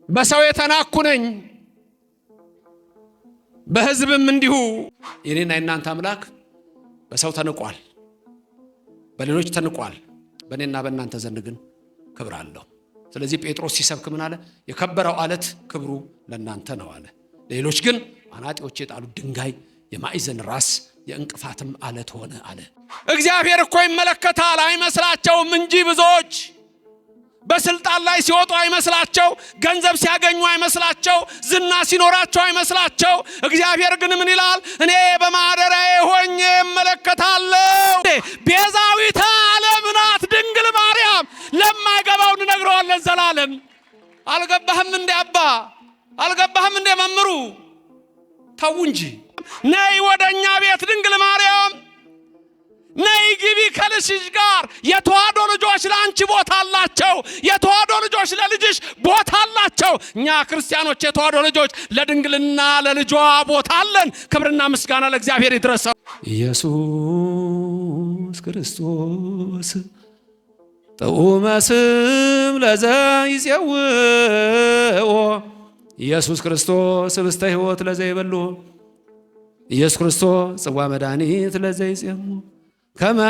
በሰው የተናኩ ነኝ በሕዝብም እንዲሁ። የኔና የናንተ አምላክ በሰው ተንቋል፣ በሌሎች ተንቋል፣ በእኔና በእናንተ ዘንድ ግን ክብር አለው። ስለዚህ ጴጥሮስ ሲሰብክ ምን አለ? የከበረው አለት ክብሩ ለእናንተ ነው አለ። ሌሎች ግን አናጢዎች የጣሉት ድንጋይ የማዕዘን ራስ የእንቅፋትም አለት ሆነ አለ። እግዚአብሔር እኮ ይመለከታል አይመስላቸውም እንጂ ብዙዎች በስልጣን ላይ ሲወጡ አይመስላቸው፣ ገንዘብ ሲያገኙ አይመስላቸው፣ ዝና ሲኖራቸው አይመስላቸው። እግዚአብሔር ግን ምን ይላል? እኔ በማደሪያዬ ሆኜ እመለከታለሁ። ቤዛዊተ ዓለም ናት ድንግል ማርያም። ለማይገባው እንነግረዋለን ዘላለም። አልገባህም እንደ አባ፣ አልገባህም እንደ መምሩ? ተው እንጂ። ነይ ወደኛ ቤት ድንግል ማርያም፣ ነይ ግቢ ከልጅሽ ጋር። የተዋሕዶ ልጆች ለአንቺ ቦታ አላቸው፣ የተዋሕዶ ልጆች ለልጅሽ ቦታ አላቸው። እኛ ክርስቲያኖች የተዋሕዶ ልጆች ለድንግልና ለልጇ ቦታ አለን። ክብርና ምስጋና ለእግዚአብሔር ይድረሰው። ኢየሱስ ክርስቶስ ጥዑመ ስም ለዘይጼውኦ፣ ኢየሱስ ክርስቶስ ህብስተ ሕይወት ለዘይበሎ፣ ኢየሱስ ክርስቶስ ጽዋ መድኃኒት ለዘይጼሙ ከመ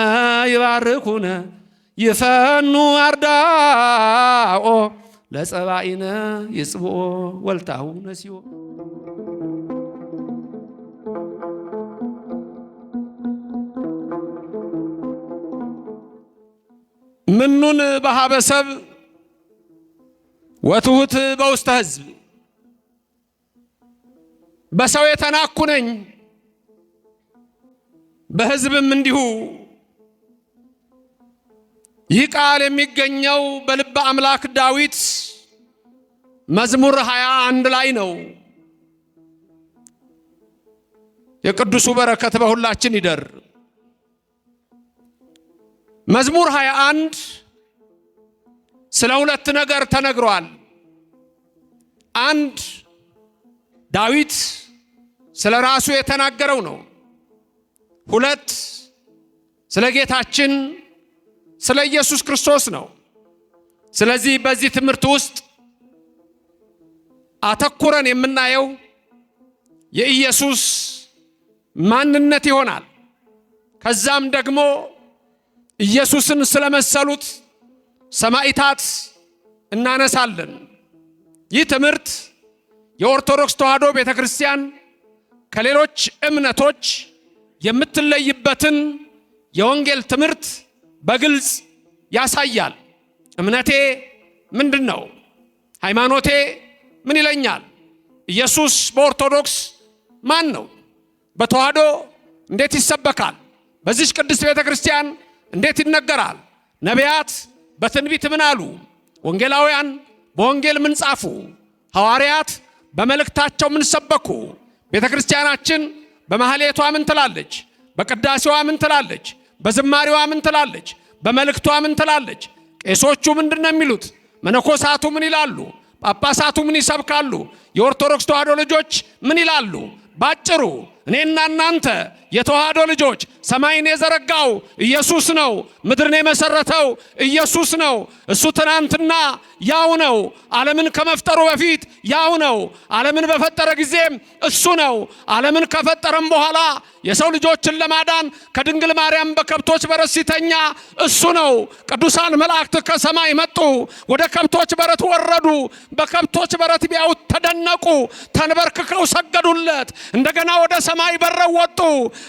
ይባርኩነ ይፈኑ አርዳኦ ለጸባኢነ ይጽብኦ ወልታሁ ነሲኦ። ምኑን በሀበሰብ ወትሁት በውስተ ሕዝብ። በሰው የተናኩ ነኝ በሕዝብም እንዲሁ። ይህ ቃል የሚገኘው በልበ አምላክ ዳዊት መዝሙር 21 ላይ ነው። የቅዱሱ በረከት በሁላችን ይደር። መዝሙር 21 ስለ ሁለት ነገር ተነግሯል። አንድ ዳዊት ስለ ራሱ የተናገረው ነው። ሁለት ስለ ጌታችን ስለ ኢየሱስ ክርስቶስ ነው። ስለዚህ በዚህ ትምህርት ውስጥ አተኩረን የምናየው የኢየሱስ ማንነት ይሆናል። ከዛም ደግሞ ኢየሱስን ስለመሰሉት ሰማዕታት እናነሳለን። ይህ ትምህርት የኦርቶዶክስ ተዋሕዶ ቤተክርስቲያን ከሌሎች እምነቶች የምትለይበትን የወንጌል ትምህርት በግልጽ ያሳያል። እምነቴ ምንድን ነው? ሃይማኖቴ ምን ይለኛል? ኢየሱስ በኦርቶዶክስ ማን ነው? በተዋሕዶ እንዴት ይሰበካል? በዚህ ቅድስት ቤተክርስቲያን እንዴት ይነገራል? ነቢያት በትንቢት ምን አሉ? ወንጌላውያን በወንጌል ምን ጻፉ? ሐዋርያት በመልእክታቸው ምን ሰበኩ? ቤተክርስቲያናችን በማህሌቷ ምን ትላለች? በቅዳሴዋ ምን ትላለች? በዝማሬዋ ምን ትላለች? በመልእክቷ ምን ትላለች? ቄሶቹ ምንድነው የሚሉት? መነኮሳቱ ምን ይላሉ? ጳጳሳቱ ምን ይሰብካሉ? የኦርቶዶክስ ተዋሕዶ ልጆች ምን ይላሉ? ባጭሩ እኔና እናንተ የተዋሕዶ ልጆች ሰማይን የዘረጋው ኢየሱስ ነው። ምድርን የመሰረተው ኢየሱስ ነው። እሱ ትናንትና ያው ነው። ዓለምን ከመፍጠሩ በፊት ያው ነው። ዓለምን በፈጠረ ጊዜም እሱ ነው። ዓለምን ከፈጠረም በኋላ የሰው ልጆችን ለማዳን ከድንግል ማርያም በከብቶች በረት ሲተኛ እሱ ነው። ቅዱሳን መላእክት ከሰማይ መጡ፣ ወደ ከብቶች በረት ወረዱ። በከብቶች በረት ቢያዩት ተደነቁ፣ ተንበርክከው ሰገዱለት። እንደገና ወደ ሰማይ በረው ወጡ።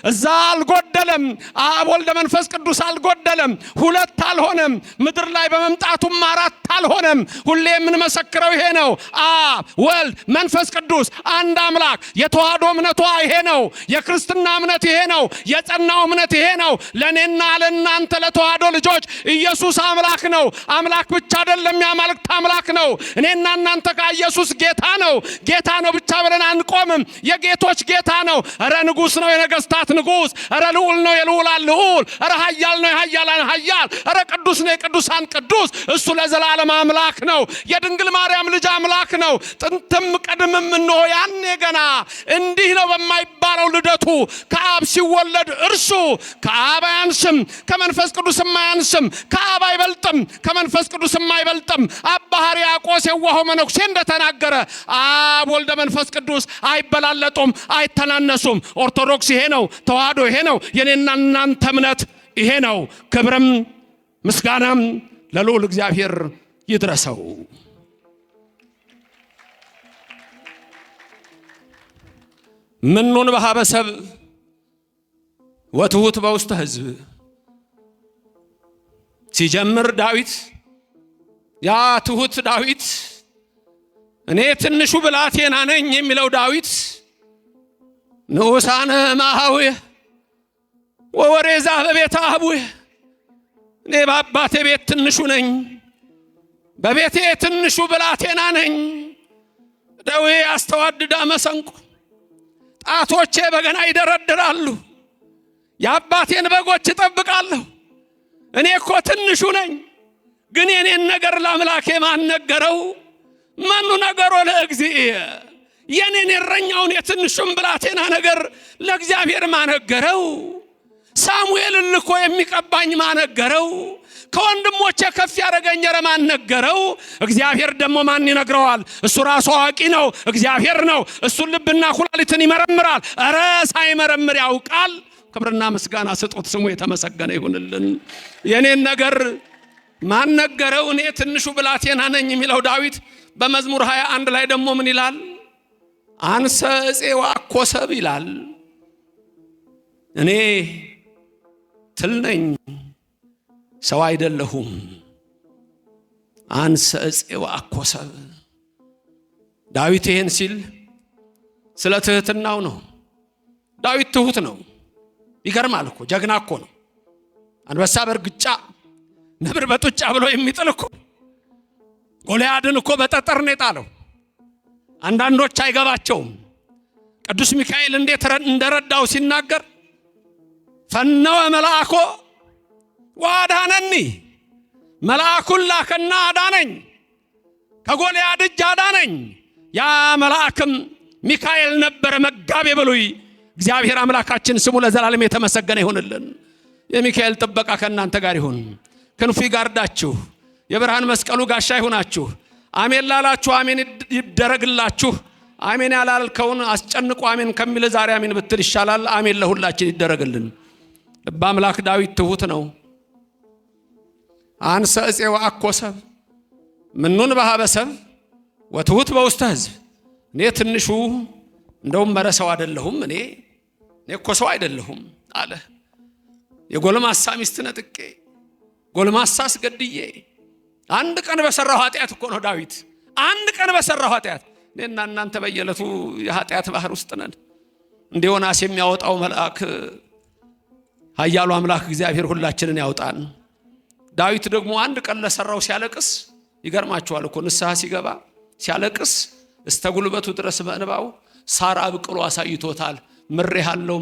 እዛ አልጎደለም። አብ ወልድ መንፈስ ቅዱስ አልጎደለም። ሁለት አልሆነም። ምድር ላይ በመምጣቱም አራት አልሆነም። ሁሌ የምንመሰክረው ይሄ ነው። አብ ወልድ መንፈስ ቅዱስ አንድ አምላክ። የተዋሕዶ እምነቷ ይሄ ነው። የክርስትና እምነት ይሄ ነው። የጸናው እምነት ይሄ ነው። ለእኔና ለእናንተ ለተዋሕዶ ልጆች ኢየሱስ አምላክ ነው። አምላክ ብቻ አይደለም፣ የአማልክት አምላክ ነው። እኔና እናንተ ኢየሱስ ጌታ ነው። ጌታ ነው ብቻ ብለን አንቆምም። የጌቶች ጌታ ነው። እረ ንጉሥ ነው፣ የነገስታት ንጉሥ። እረ ልዑል ነው፣ የልዑላን ልዑል። እረ ኃያል ነው፣ የኃያላን ኃያል። እረ ቅዱስ ነው፣ የቅዱሳን ቅዱስ። እሱ ለዘላለም አምላክ ነው። የድንግል ማርያም ልጅ አምላክ አምላክ ነው። ጥንትም ቀድምም እንሆ ያኔ ገና እንዲህ ነው በማይባለው ልደቱ ከአብ ሲወለድ እርሱ ከአብ አያንስም ከመንፈስ ቅዱስም አያንስም፣ ከአብ አይበልጥም ከመንፈስ ቅዱስም አይበልጥም። አባ ሕርያቆስ የዋሆ መነኩሴ እንደተናገረ አብ ወልደ መንፈስ ቅዱስ አይበላለጡም፣ አይተናነሱም። ኦርቶዶክስ ይሄ ነው፣ ተዋህዶ ይሄ ነው፣ የኔና እናንተ እምነት ይሄ ነው። ክብርም ምስጋናም ለልዑል እግዚአብሔር ይድረሰው። ምኑን በኀበ ሰብእ ወትሑት በውስተ ሕዝብ። ሲጀምር ዳዊት ያ ትሑት ዳዊት እኔ ትንሹ ብላቴና ነኝ የሚለው ዳዊት ንዑሳነ እምአኀውየ ወወሬዛ በቤተ አቡየ፣ እኔ በአባቴ ቤት ትንሹ ነኝ፣ በቤቴ ትንሹ ብላቴና ነኝ። ደዌ ያስተዋድዳ መሰንቆ፣ ጣቶቼ በገና ይደረድራሉ፣ የአባቴን በጎች እጠብቃለሁ። እኔ እኮ ትንሹ ነኝ፣ ግን የኔን ነገር ለአምላኬ ማን ነገረው? መኑ ነገሮ ለእግዚእየ፣ የኔን የእረኛውን የትንሹን ብላቴና ነገር ለእግዚአብሔር ማነገረው? ሳሙኤልን ልኮ የሚቀባኝ ማነገረው? ከወንድሞቼ ከፍ ያደረገኝ ማን ነገረው? እግዚአብሔር ደግሞ ማን ይነግረዋል? እሱ ራሱ አዋቂ ነው፣ እግዚአብሔር ነው። እሱ ልብና ኩላሊትን ይመረምራል፣ ኧረ ሳይመረምር ያውቃል። ክብርና ምስጋና ስጦት፣ ስሙ የተመሰገነ ይሁንልን። የኔን ነገር ማን ነገረው? እኔ ትንሹ ብላቴና ነኝ የሚለው ዳዊት በመዝሙር 21 ላይ ደግሞ ምን ይላል? አንሰ ዕፄ ወአኮ ሰብእ ይላል። እኔ ትል ነኝ ሰው አይደለሁም። አንሰ ዕፄ ወአኮ ሰብእ። ዳዊት ይሄን ሲል ስለ ትህትናው ነው። ዳዊት ትሁት ነው። ይገርማል እኮ ጀግና እኮ ነው። አንበሳ በርግጫ ነብር በጡጫ ብሎ የሚጥል እኮ። ጎልያድን እኮ በጠጠር ነው የጣለው። አንዳንዶች አይገባቸውም። ቅዱስ ሚካኤል እንዴት እንደረዳው ሲናገር ፈነወ መልአኮ ወአድኀነኒ፣ መልአኩን ላከና አዳነኝ፣ ከጎልያድ እጅ አዳነኝ። ያ መልአክም ሚካኤል ነበረ፣ መጋቤ ብሉይ። እግዚአብሔር አምላካችን ስሙ ለዘላለም የተመሰገነ ይሁንልን። የሚካኤል ጥበቃ ከእናንተ ጋር ይሁን። ክንፉ ይጋርዳችሁ፣ የብርሃን መስቀሉ ጋሻ ይሁናችሁ። አሜን ላላችሁ አሜን ይደረግላችሁ። አሜን ያላልከውን አስጨንቆ አሜን ከሚል ዛሬ አሜን ብትል ይሻላል። አሜን ለሁላችን ይደረግልን። ልበ አምላክ ዳዊት ትሁት ነው። አንሰ ዕፄ ወአኮ ሰብእ ምኑን በኀበ ሰብእ ወትሑት በውስተ ሕዝብ። እኔ ትንሹ እንደውም መረሰው አይደለሁም፣ እኔ እኮ ሰው አይደለሁም አለ። የጎልማሳ ሚስት ነጥቄ ጎልማሳ አስገድዬ አንድ ቀን በሰራው ኃጢአት እኮ ነው ዳዊት። አንድ ቀን በሰራው ኃጢአት። እኔና እናንተ በየዕለቱ የኃጢአት ባህር ውስጥ ነን። እንደ ዮናስ የሚያወጣው መልአክ ኃያሉ አምላክ እግዚአብሔር ሁላችንን ያውጣን። ዳዊት ደግሞ አንድ ቀን ለሰራው ሲያለቅስ ይገርማችኋል እኮ ንስሐ ሲገባ ሲያለቅስ እስተ ጉልበቱ ድረስ በእንባው ሳር አብቅሎ አሳይቶታል። ምሬሃለሁ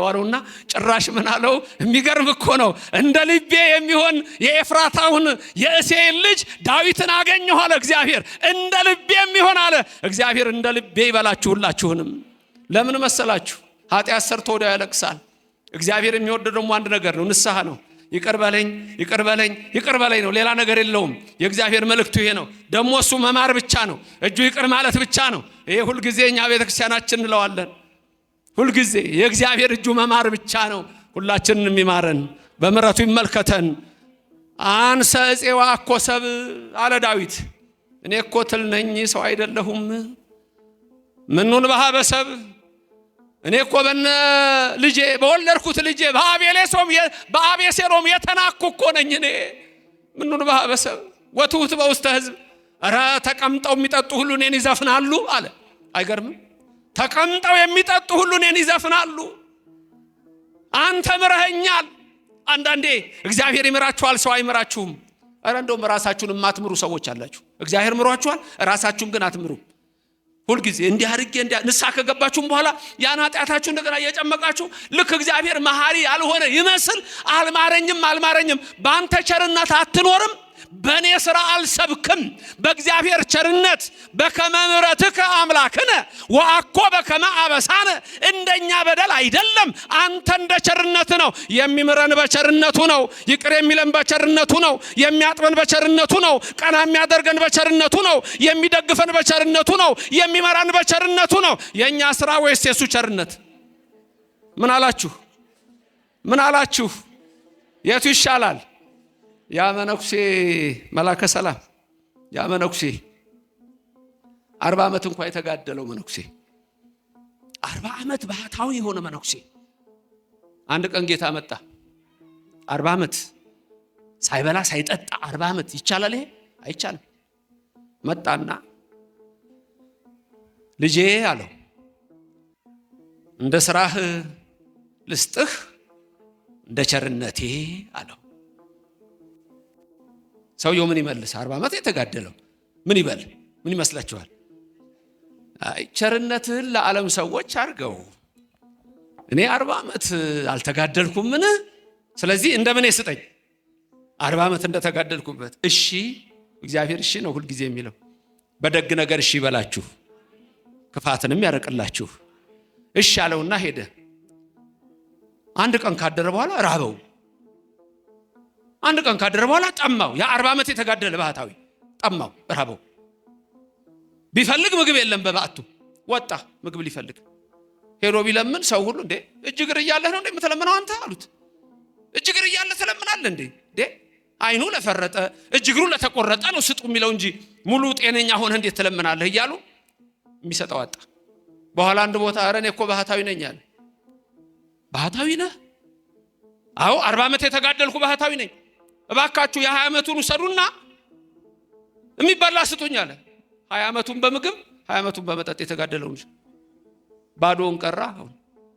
አለውና ጭራሽ ምን አለው? የሚገርም እኮ ነው። እንደ ልቤ የሚሆን የኤፍራታውን የእሴይን ልጅ ዳዊትን አገኘሁ አለ እግዚአብሔር። እንደ ልቤ የሚሆን አለ እግዚአብሔር። እንደ ልቤ ይበላችሁ ሁላችሁንም። ለምን መሰላችሁ? ኃጢአት ሰርቶ ወዲያው ያለቅሳል። እግዚአብሔር የሚወደው ደግሞ አንድ ነገር ነው፣ ንስሐ ነው። ይቅር በለኝ ነው፣ ሌላ ነገር የለውም። የእግዚአብሔር መልእክቱ ይሄ ነው። ደግሞ እሱ መማር ብቻ ነው፣ እጁ ይቅር ማለት ብቻ ነው። ይሄ ሁልጊዜ እኛ ቤተክርስቲያናችን እንለዋለን። ሁልጊዜ የእግዚአብሔር እጁ መማር ብቻ ነው። ሁላችንን የሚማረን በምሕረቱ ይመልከተን። አንሰ ዕፄ ወአኮ ሰብእ አለ ዳዊት። እኔ እኮ ትል ነኝ ሰው አይደለሁም። ምኑን በኀበ ሰብእ እኔ እኮ በነ ልጄ በወለድኩት ልጄ በአቤሴሎም የተናኩ እኮ ነኝ እኔ። ምኑን በኀበ ሰብእ ወትሑት በውስተ ሕዝብ። ኧረ ተቀምጠው የሚጠጡ ሁሉ እኔን ይዘፍናሉ አለ። አይገርምም? ተቀምጠው የሚጠጡ ሁሉ እኔን ይዘፍናሉ። አንተ ምረኸኛል። አንዳንዴ እግዚአብሔር ይምራችኋል፣ ሰው አይምራችሁም። ኧረ እንደውም ራሳችሁን የማትምሩ ሰዎች አላችሁ። እግዚአብሔር ምሯችኋል፣ ራሳችሁን ግን አትምሩ። ሁልጊዜ እንዲህ አድርጌ ንስሐ ከገባችሁም በኋላ ያን ኃጢአታችሁ እንደገና እየጨመቃችሁ ልክ እግዚአብሔር መሐሪ ያልሆነ ይመስል አልማረኝም በአንተ ቸርነት አትኖርም፣ በኔ ሥራ አልሰብክም በእግዚአብሔር ቸርነት በከመ ምሕረትከ አምላክነ ወአኮ በከመ አበሳነ እንደኛ በደል አይደለም አንተ እንደ ቸርነት ነው የሚምረን በቸርነቱ ነው ይቅር የሚለን በቸርነቱ ነው የሚያጥበን በቸርነቱ ነው ቀና የሚያደርገን በቸርነቱ ነው የሚደግፈን በቸርነቱ ነው የሚመራን በቸርነቱ ነው የኛ ሥራ ወይስ የሱ ቸርነት ምን አላችሁ የቱ ይሻላል ያ መነኩሴ መላከ ሰላም ያ መነኩሴ 40 ዓመት እንኳን የተጋደለው መነኩሴ 40 ዓመት ባህታዊ የሆነ መነኩሴ አንድ ቀን ጌታ መጣ 40 ዓመት ሳይበላ ሳይጠጣ 40 ዓመት ይቻላል ይሄ አይቻልም መጣና ልጄ አለው እንደ ሥራህ ልስጥህ እንደ ቸርነቴ አለው ሰውየው ምን ይመልስ 40 ዓመት የተጋደለው ምን ይበል ምን ይመስላችኋል ቸርነትህን ለዓለም ሰዎች አርገው እኔ 40 ዓመት አልተጋደልኩም ምን ስለዚህ እንደምን ይስጠኝ 40 ዓመት እንደተጋደልኩበት እሺ እግዚአብሔር እሺ ነው ሁሉ ጊዜ የሚለው በደግ ነገር እሺ ይበላችሁ ክፋትንም ያረቅላችሁ እሺ አለውና ሄደ አንድ ቀን ካደረ በኋላ ራበው አንድ ቀን ካደረ በኋላ ጠማው ያ 40 ዓመት የተጋደለ ባህታዊ ጠማው ራበው ቢፈልግ ምግብ የለም በባቱ ወጣ ምግብ ሊፈልግ ሄዶ ቢለምን ሰው ሁሉ እንዴ እጅግር እያለህ ነው እንዴ የምትለምነው አንተ አሉት እጅግር እያለህ ትለምናለህ እንዴ አይኑ ለፈረጠ እጅግሩ ለተቆረጠ ነው ስጡ የሚለው እንጂ ሙሉ ጤነኛ ሆነ እንዴት ትለምናለህ እያሉ የሚሰጠው አጣ በኋላ አንድ ቦታ አረኔ እኮ ባህታዊ ነኝ አለ ባህታዊ ነህ አዎ 40 ዓመት የተጋደልኩ ባህታዊ ነኝ እባካችሁ የ20 ዓመቱን ወሰዱና የሚበላ ስጡኝ አለ 20 ዓመቱን በምግብ 20 ዓመቱን በመጠጥ የተጋደለው እንጂ ባዶውን ቀራ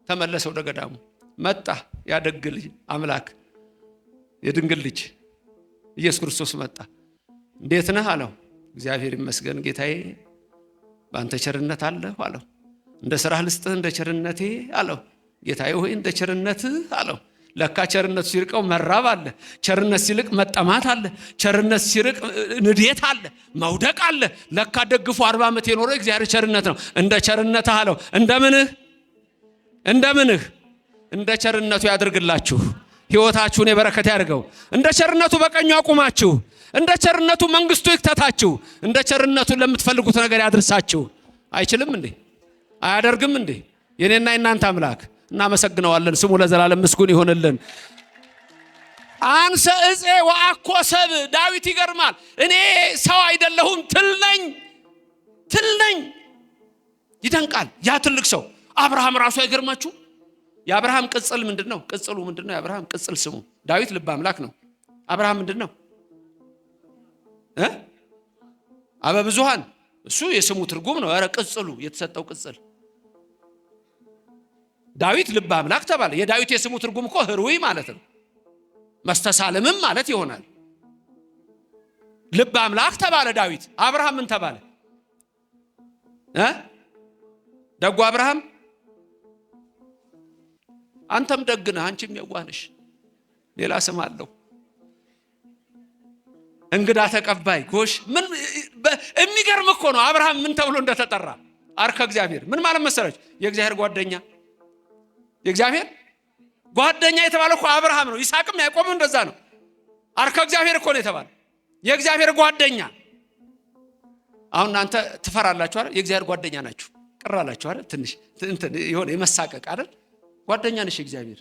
ተመለሰ ወደ ገዳሙ መጣ ያደግል አምላክ የድንግል ልጅ ኢየሱስ ክርስቶስ መጣ እንዴት ነህ አለው እግዚአብሔር ይመስገን ጌታዬ ባንተ ቸርነት አለህ አለው እንደ ሥራህ ልስጥህ እንደ ቸርነቴ አለው ጌታዬ ሆይ እንደ ቸርነትህ አለው ለካ ቸርነት ሲርቀው መራብ አለ ቸርነት ሲልቅ መጠማት አለ ቸርነት ሲርቅ ንዴት አለ መውደቅ አለ ለካ ደግፎ 40 ዓመት የኖረ እግዚአብሔር ቸርነት ነው እንደ ቸርነትህ አለው እንደምንህ እንደ ቸርነቱ ያድርግላችሁ ሕይወታችሁን የበረከት ያድርገው እንደ ቸርነቱ በቀኙ አቁማችሁ እንደ ቸርነቱ መንግስቱ ይክተታችሁ እንደ ቸርነቱ ለምትፈልጉት ነገር ያድርሳችሁ አይችልም እንዴ አያደርግም እንዴ የኔና የናንተ አምላክ እናመሰግነዋለን ስሙ ለዘላለም ምስጉን ይሆንልን አንሰ እጼ ወአኮ ሰብ ዳዊት ይገርማል እኔ ሰው አይደለሁም ትል ነኝ ይደንቃል ያ ትልቅ ሰው አብርሃም ራሱ አይገርማችሁ የአብርሃም ቅጽል ምንድነው ቅጽሉ ምንድነው የአብርሃም ቅጽል ስሙ ዳዊት ልበ አምላክ ነው አብርሃም ምንድነው አበብዙሃን እሱ የስሙ ትርጉም ነው ኧረ ቅጽሉ የተሰጠው ቅጽል ዳዊት ልበ አምላክ ተባለ የዳዊት የስሙ ትርጉም እኮ ህሩይ ማለት ነው መስተሳለምም ማለት ይሆናል ልበ አምላክ ተባለ ዳዊት አብርሃም ምን ተባለ ደጉ አብርሃም አንተም ደግ ነህ አንቺም የዋህ ነሽ ሌላ ስም አለው እንግዳ ተቀባይ ጎሽ ምን የሚገርም እኮ ነው አብርሃም ምን ተብሎ እንደተጠራ አርከ እግዚአብሔር ምን ማለት መሰለች የእግዚአብሔር ጓደኛ የተባለ እኮ አብርሃም ነው ይስሐቅም ያዕቆብም እንደዛ ነው አርከ እግዚአብሔር እኮ ነው የተባለ የእግዚአብሔር ጓደኛ አሁን እናንተ ትፈራላችሁ አይደል የእግዚአብሔር ጓደኛ ናችሁ ቅራላችሁ አይደል ትንሽ የሆነ የመሳቀቅ አይደል ጓደኛ ነሽ እግዚአብሔር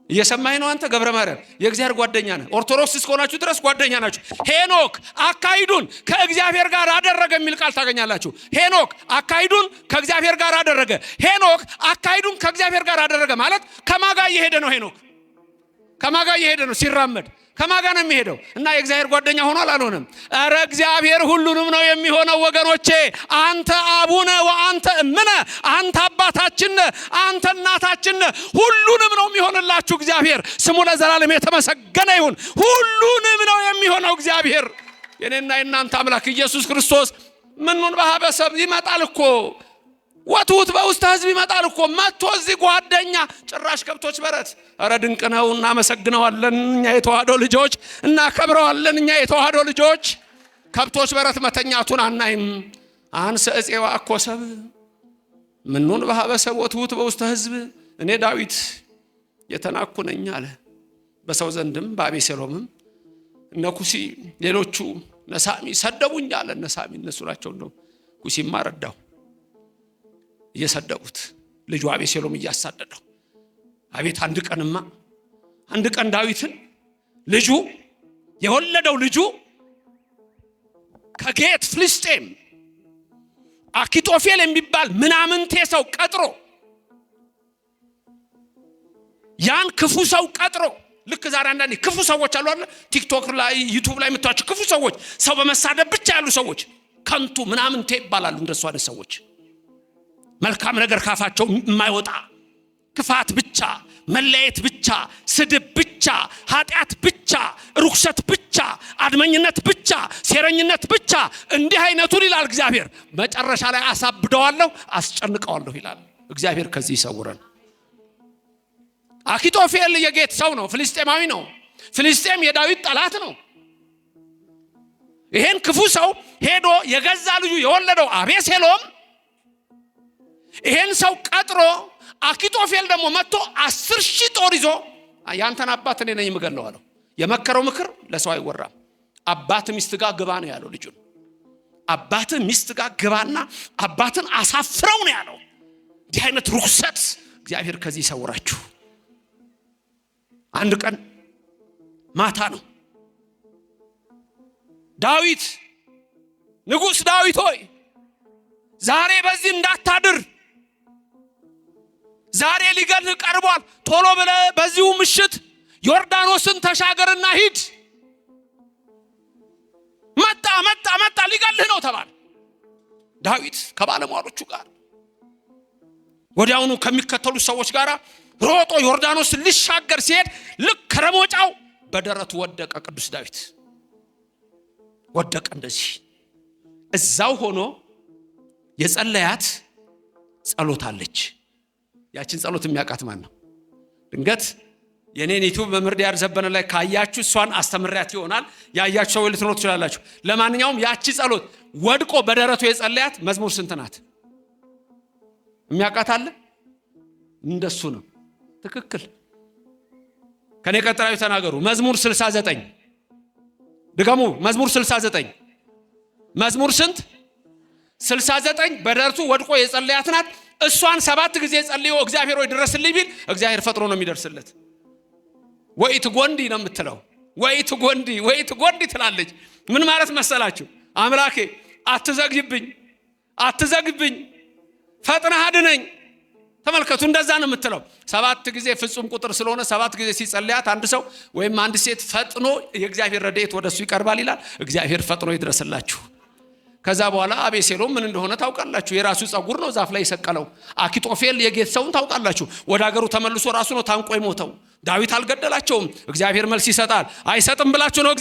እየሰማኸኝ ነው አንተ ገብረ ማርያም የእግዚአብሔር ጓደኛ ነህ ኦርቶዶክስ እስከሆናችሁ ድረስ ጓደኛ ናችሁ ሄኖክ አካይዱን ከእግዚአብሔር ጋር አደረገ የሚል ቃል ታገኛላችሁ ሄኖክ አካይዱን ከእግዚአብሔር ጋር አደረገ ሄኖክ አካይዱን ከእግዚአብሔር ጋር አደረገ ማለት ከማጋ እየሄደ ነው ሄኖክ ከማጋ እየሄደ ነው ሲራመድ ከማጋ ነው የሚሄደው እና የእግዚአብሔር ጓደኛ ሆኗል አልሆነም አረ እግዚአብሔር ሁሉንም ነው የሚሆነው ወገኖቼ አንተ አቡነ ወአንተ እምነ አንተ አባታችን አንተ እናታችን ሁሉንም ነው የሚሆንላችሁ እግዚአብሔር ስሙ ለዘላለም የተመሰገነ ይሁን ሁሉንም ነው የሚሆነው እግዚአብሔር የኔና የናንተ አምላክ ኢየሱስ ክርስቶስ ምኑን በሐበሰብ ይመጣል እኮ ወትውት በውስተ ሕዝብ ይመጣል እኮ መጥቶ እዚህ ጓደኛ ጭራሽ ከብቶች በረት። ኧረ ድንቅ ነው። እናመሰግነዋለን እኛ የተዋህዶ ልጆች፣ እናከብረዋለን እኛ የተዋህዶ ልጆች። ከብቶች በረት መተኛቱን አናይም። አንሰ እፄዋ እኮ ሰብ ምኑን በሀበሰብ ወትውት በውስተ ሕዝብ። እኔ ዳዊት የተናኩ ነኝ አለ። በሰው ዘንድም በአቤሴሎምም እነ ኩሲ ሌሎቹ ነሳሚ ሰደቡኝ አለ። ነሳሚ እነሱ ናቸው ነው። ኩሲማ ረዳው እየሰደቡት ልጁ አቤሴሎም እያሳደደው። አቤት አንድ ቀን ዳዊትን ልጁ የወለደው ልጁ ከጌት ፍልስጤም አኪጦፌል የሚባል ምናምንቴ ሰው ቀጥሮ ያን ክፉ ሰው ቀጥሮ ልክ ዛሬ አንዳንዴ ክፉ ሰዎች አሉ አይደል? ቲክቶክ ላይ ዩቲዩብ ላይ የምታዩቸው ክፉ ሰዎች፣ ሰው በመሳደብ ብቻ ያሉ ሰዎች ከንቱ ምናምንቴ ይባላሉ። እንደሱ አይነት ሰዎች መልካም ነገር ካፋቸው የማይወጣ ክፋት ብቻ፣ መለየት ብቻ፣ ስድብ ብቻ፣ ኃጢአት ብቻ፣ ርኩሰት ብቻ፣ አድመኝነት ብቻ፣ ሴረኝነት ብቻ። እንዲህ አይነቱን ይላል እግዚአብሔር መጨረሻ ላይ አሳብደዋለሁ፣ አስጨንቀዋለሁ ይላል እግዚአብሔር። ከዚህ ይሰውረን። አኪጦፌል የጌት ሰው ነው፣ ፍልስጤማዊ ነው። ፍልስጤም የዳዊት ጠላት ነው። ይሄን ክፉ ሰው ሄዶ የገዛ ልጁ የወለደው አቤሴሎም ይሄን ሰው ቀጥሮ አኪጦፌል ደግሞ መጥቶ 10,000 ጦር ይዞ ያንተን አባት እኔ ነኝ የምገለው አለው። የመከረው ምክር ለሰው አይወራም። አባት ሚስት ጋር ግባ ነው ያለው ልጁን። አባት ሚስት ጋር ግባና አባትን አሳፍረው ነው ያለው። እንዲህ አይነት ርኩሰት እግዚአብሔር ከዚህ ይሰውራችሁ። አንድ ቀን ማታ ነው። ዳዊት ንጉሥ ዳዊት ሆይ ዛሬ በዚህ እንዳታድር፣ ዛሬ ሊገልህ ቀርቧል። ቶሎ ብለህ በዚሁ ምሽት ዮርዳኖስን ተሻገርና ሂድ። መጣ ሊገልህ ነው ተባለ። ዳዊት ከባለሟሎቹ ጋር ወዲያውኑ ከሚከተሉ ሰዎች ጋር ሮጦ ዮርዳኖስ ሊሻገር ሲሄድ ልክ ከረሞጫው በደረቱ ወደቀ። ቅዱስ ዳዊት ወደቀ። እንደዚህ እዛው ሆኖ የጸለያት ጸሎት አለች። ያችን ጸሎት የሚያውቃት ማን ነው? ድንገት የኔን ዩቲዩብ መምህር ዲያር ዘበነ ላይ ካያችሁ እሷን አስተምሪያት ይሆናል። ያያችሁ ሰው ልትኖሩ ትችላላችሁ። ለማንኛውም ያቺ ጸሎት ወድቆ በደረቱ የጸለያት መዝሙር ስንት ናት? የሚያውቃት አለ? እንደሱ ነው። ትክክል። ከኔ ቀጥራዩ ተናገሩ። መዝሙር 69 ድገሙ። መዝሙር 69 መዝሙር ስንት? 69 በደረቱ ወድቆ የጸለያት ናት። እሷን 7 ጊዜ ጸልዮ እግዚአብሔር ወይ ድረስልኝ ቢል እግዚአብሔር ፈጥሮ ነው የሚደርስለት። ወይት ጎንዲ ነው የምትለው። ወይት ጎንዲ ትላለች። ምን ማለት መሰላችሁ? አምላኬ አትዘግብኝ፣ ፈጥነህ አድነኝ። ተመልከቱ፣ እንደዛ ነው የምትለው። 7 ጊዜ ፍጹም ቁጥር ስለሆነ 7 ጊዜ ሲጸልያት አንድ ሰው ወይም አንድ ሴት ፈጥኖ የእግዚአብሔር ረድኤት ወደሱ ይቀርባል ይላል። እግዚአብሔር ፈጥኖ ይድረስላችሁ። ከዛ በኋላ አቤሴሎም ምን እንደሆነ ታውቃላችሁ። የራሱ ጸጉር ነው ዛፍ ላይ የሰቀለው። አኪጦፌል የጌት ሰውን ታውቃላችሁ። ወደ ሀገሩ ተመልሶ ራሱ ነው ታንቆ የሞተው። ዳዊት አልገደላቸውም። እግዚአብሔር መልስ ይሰጣል። አይሰጥም ብላችሁ ነው?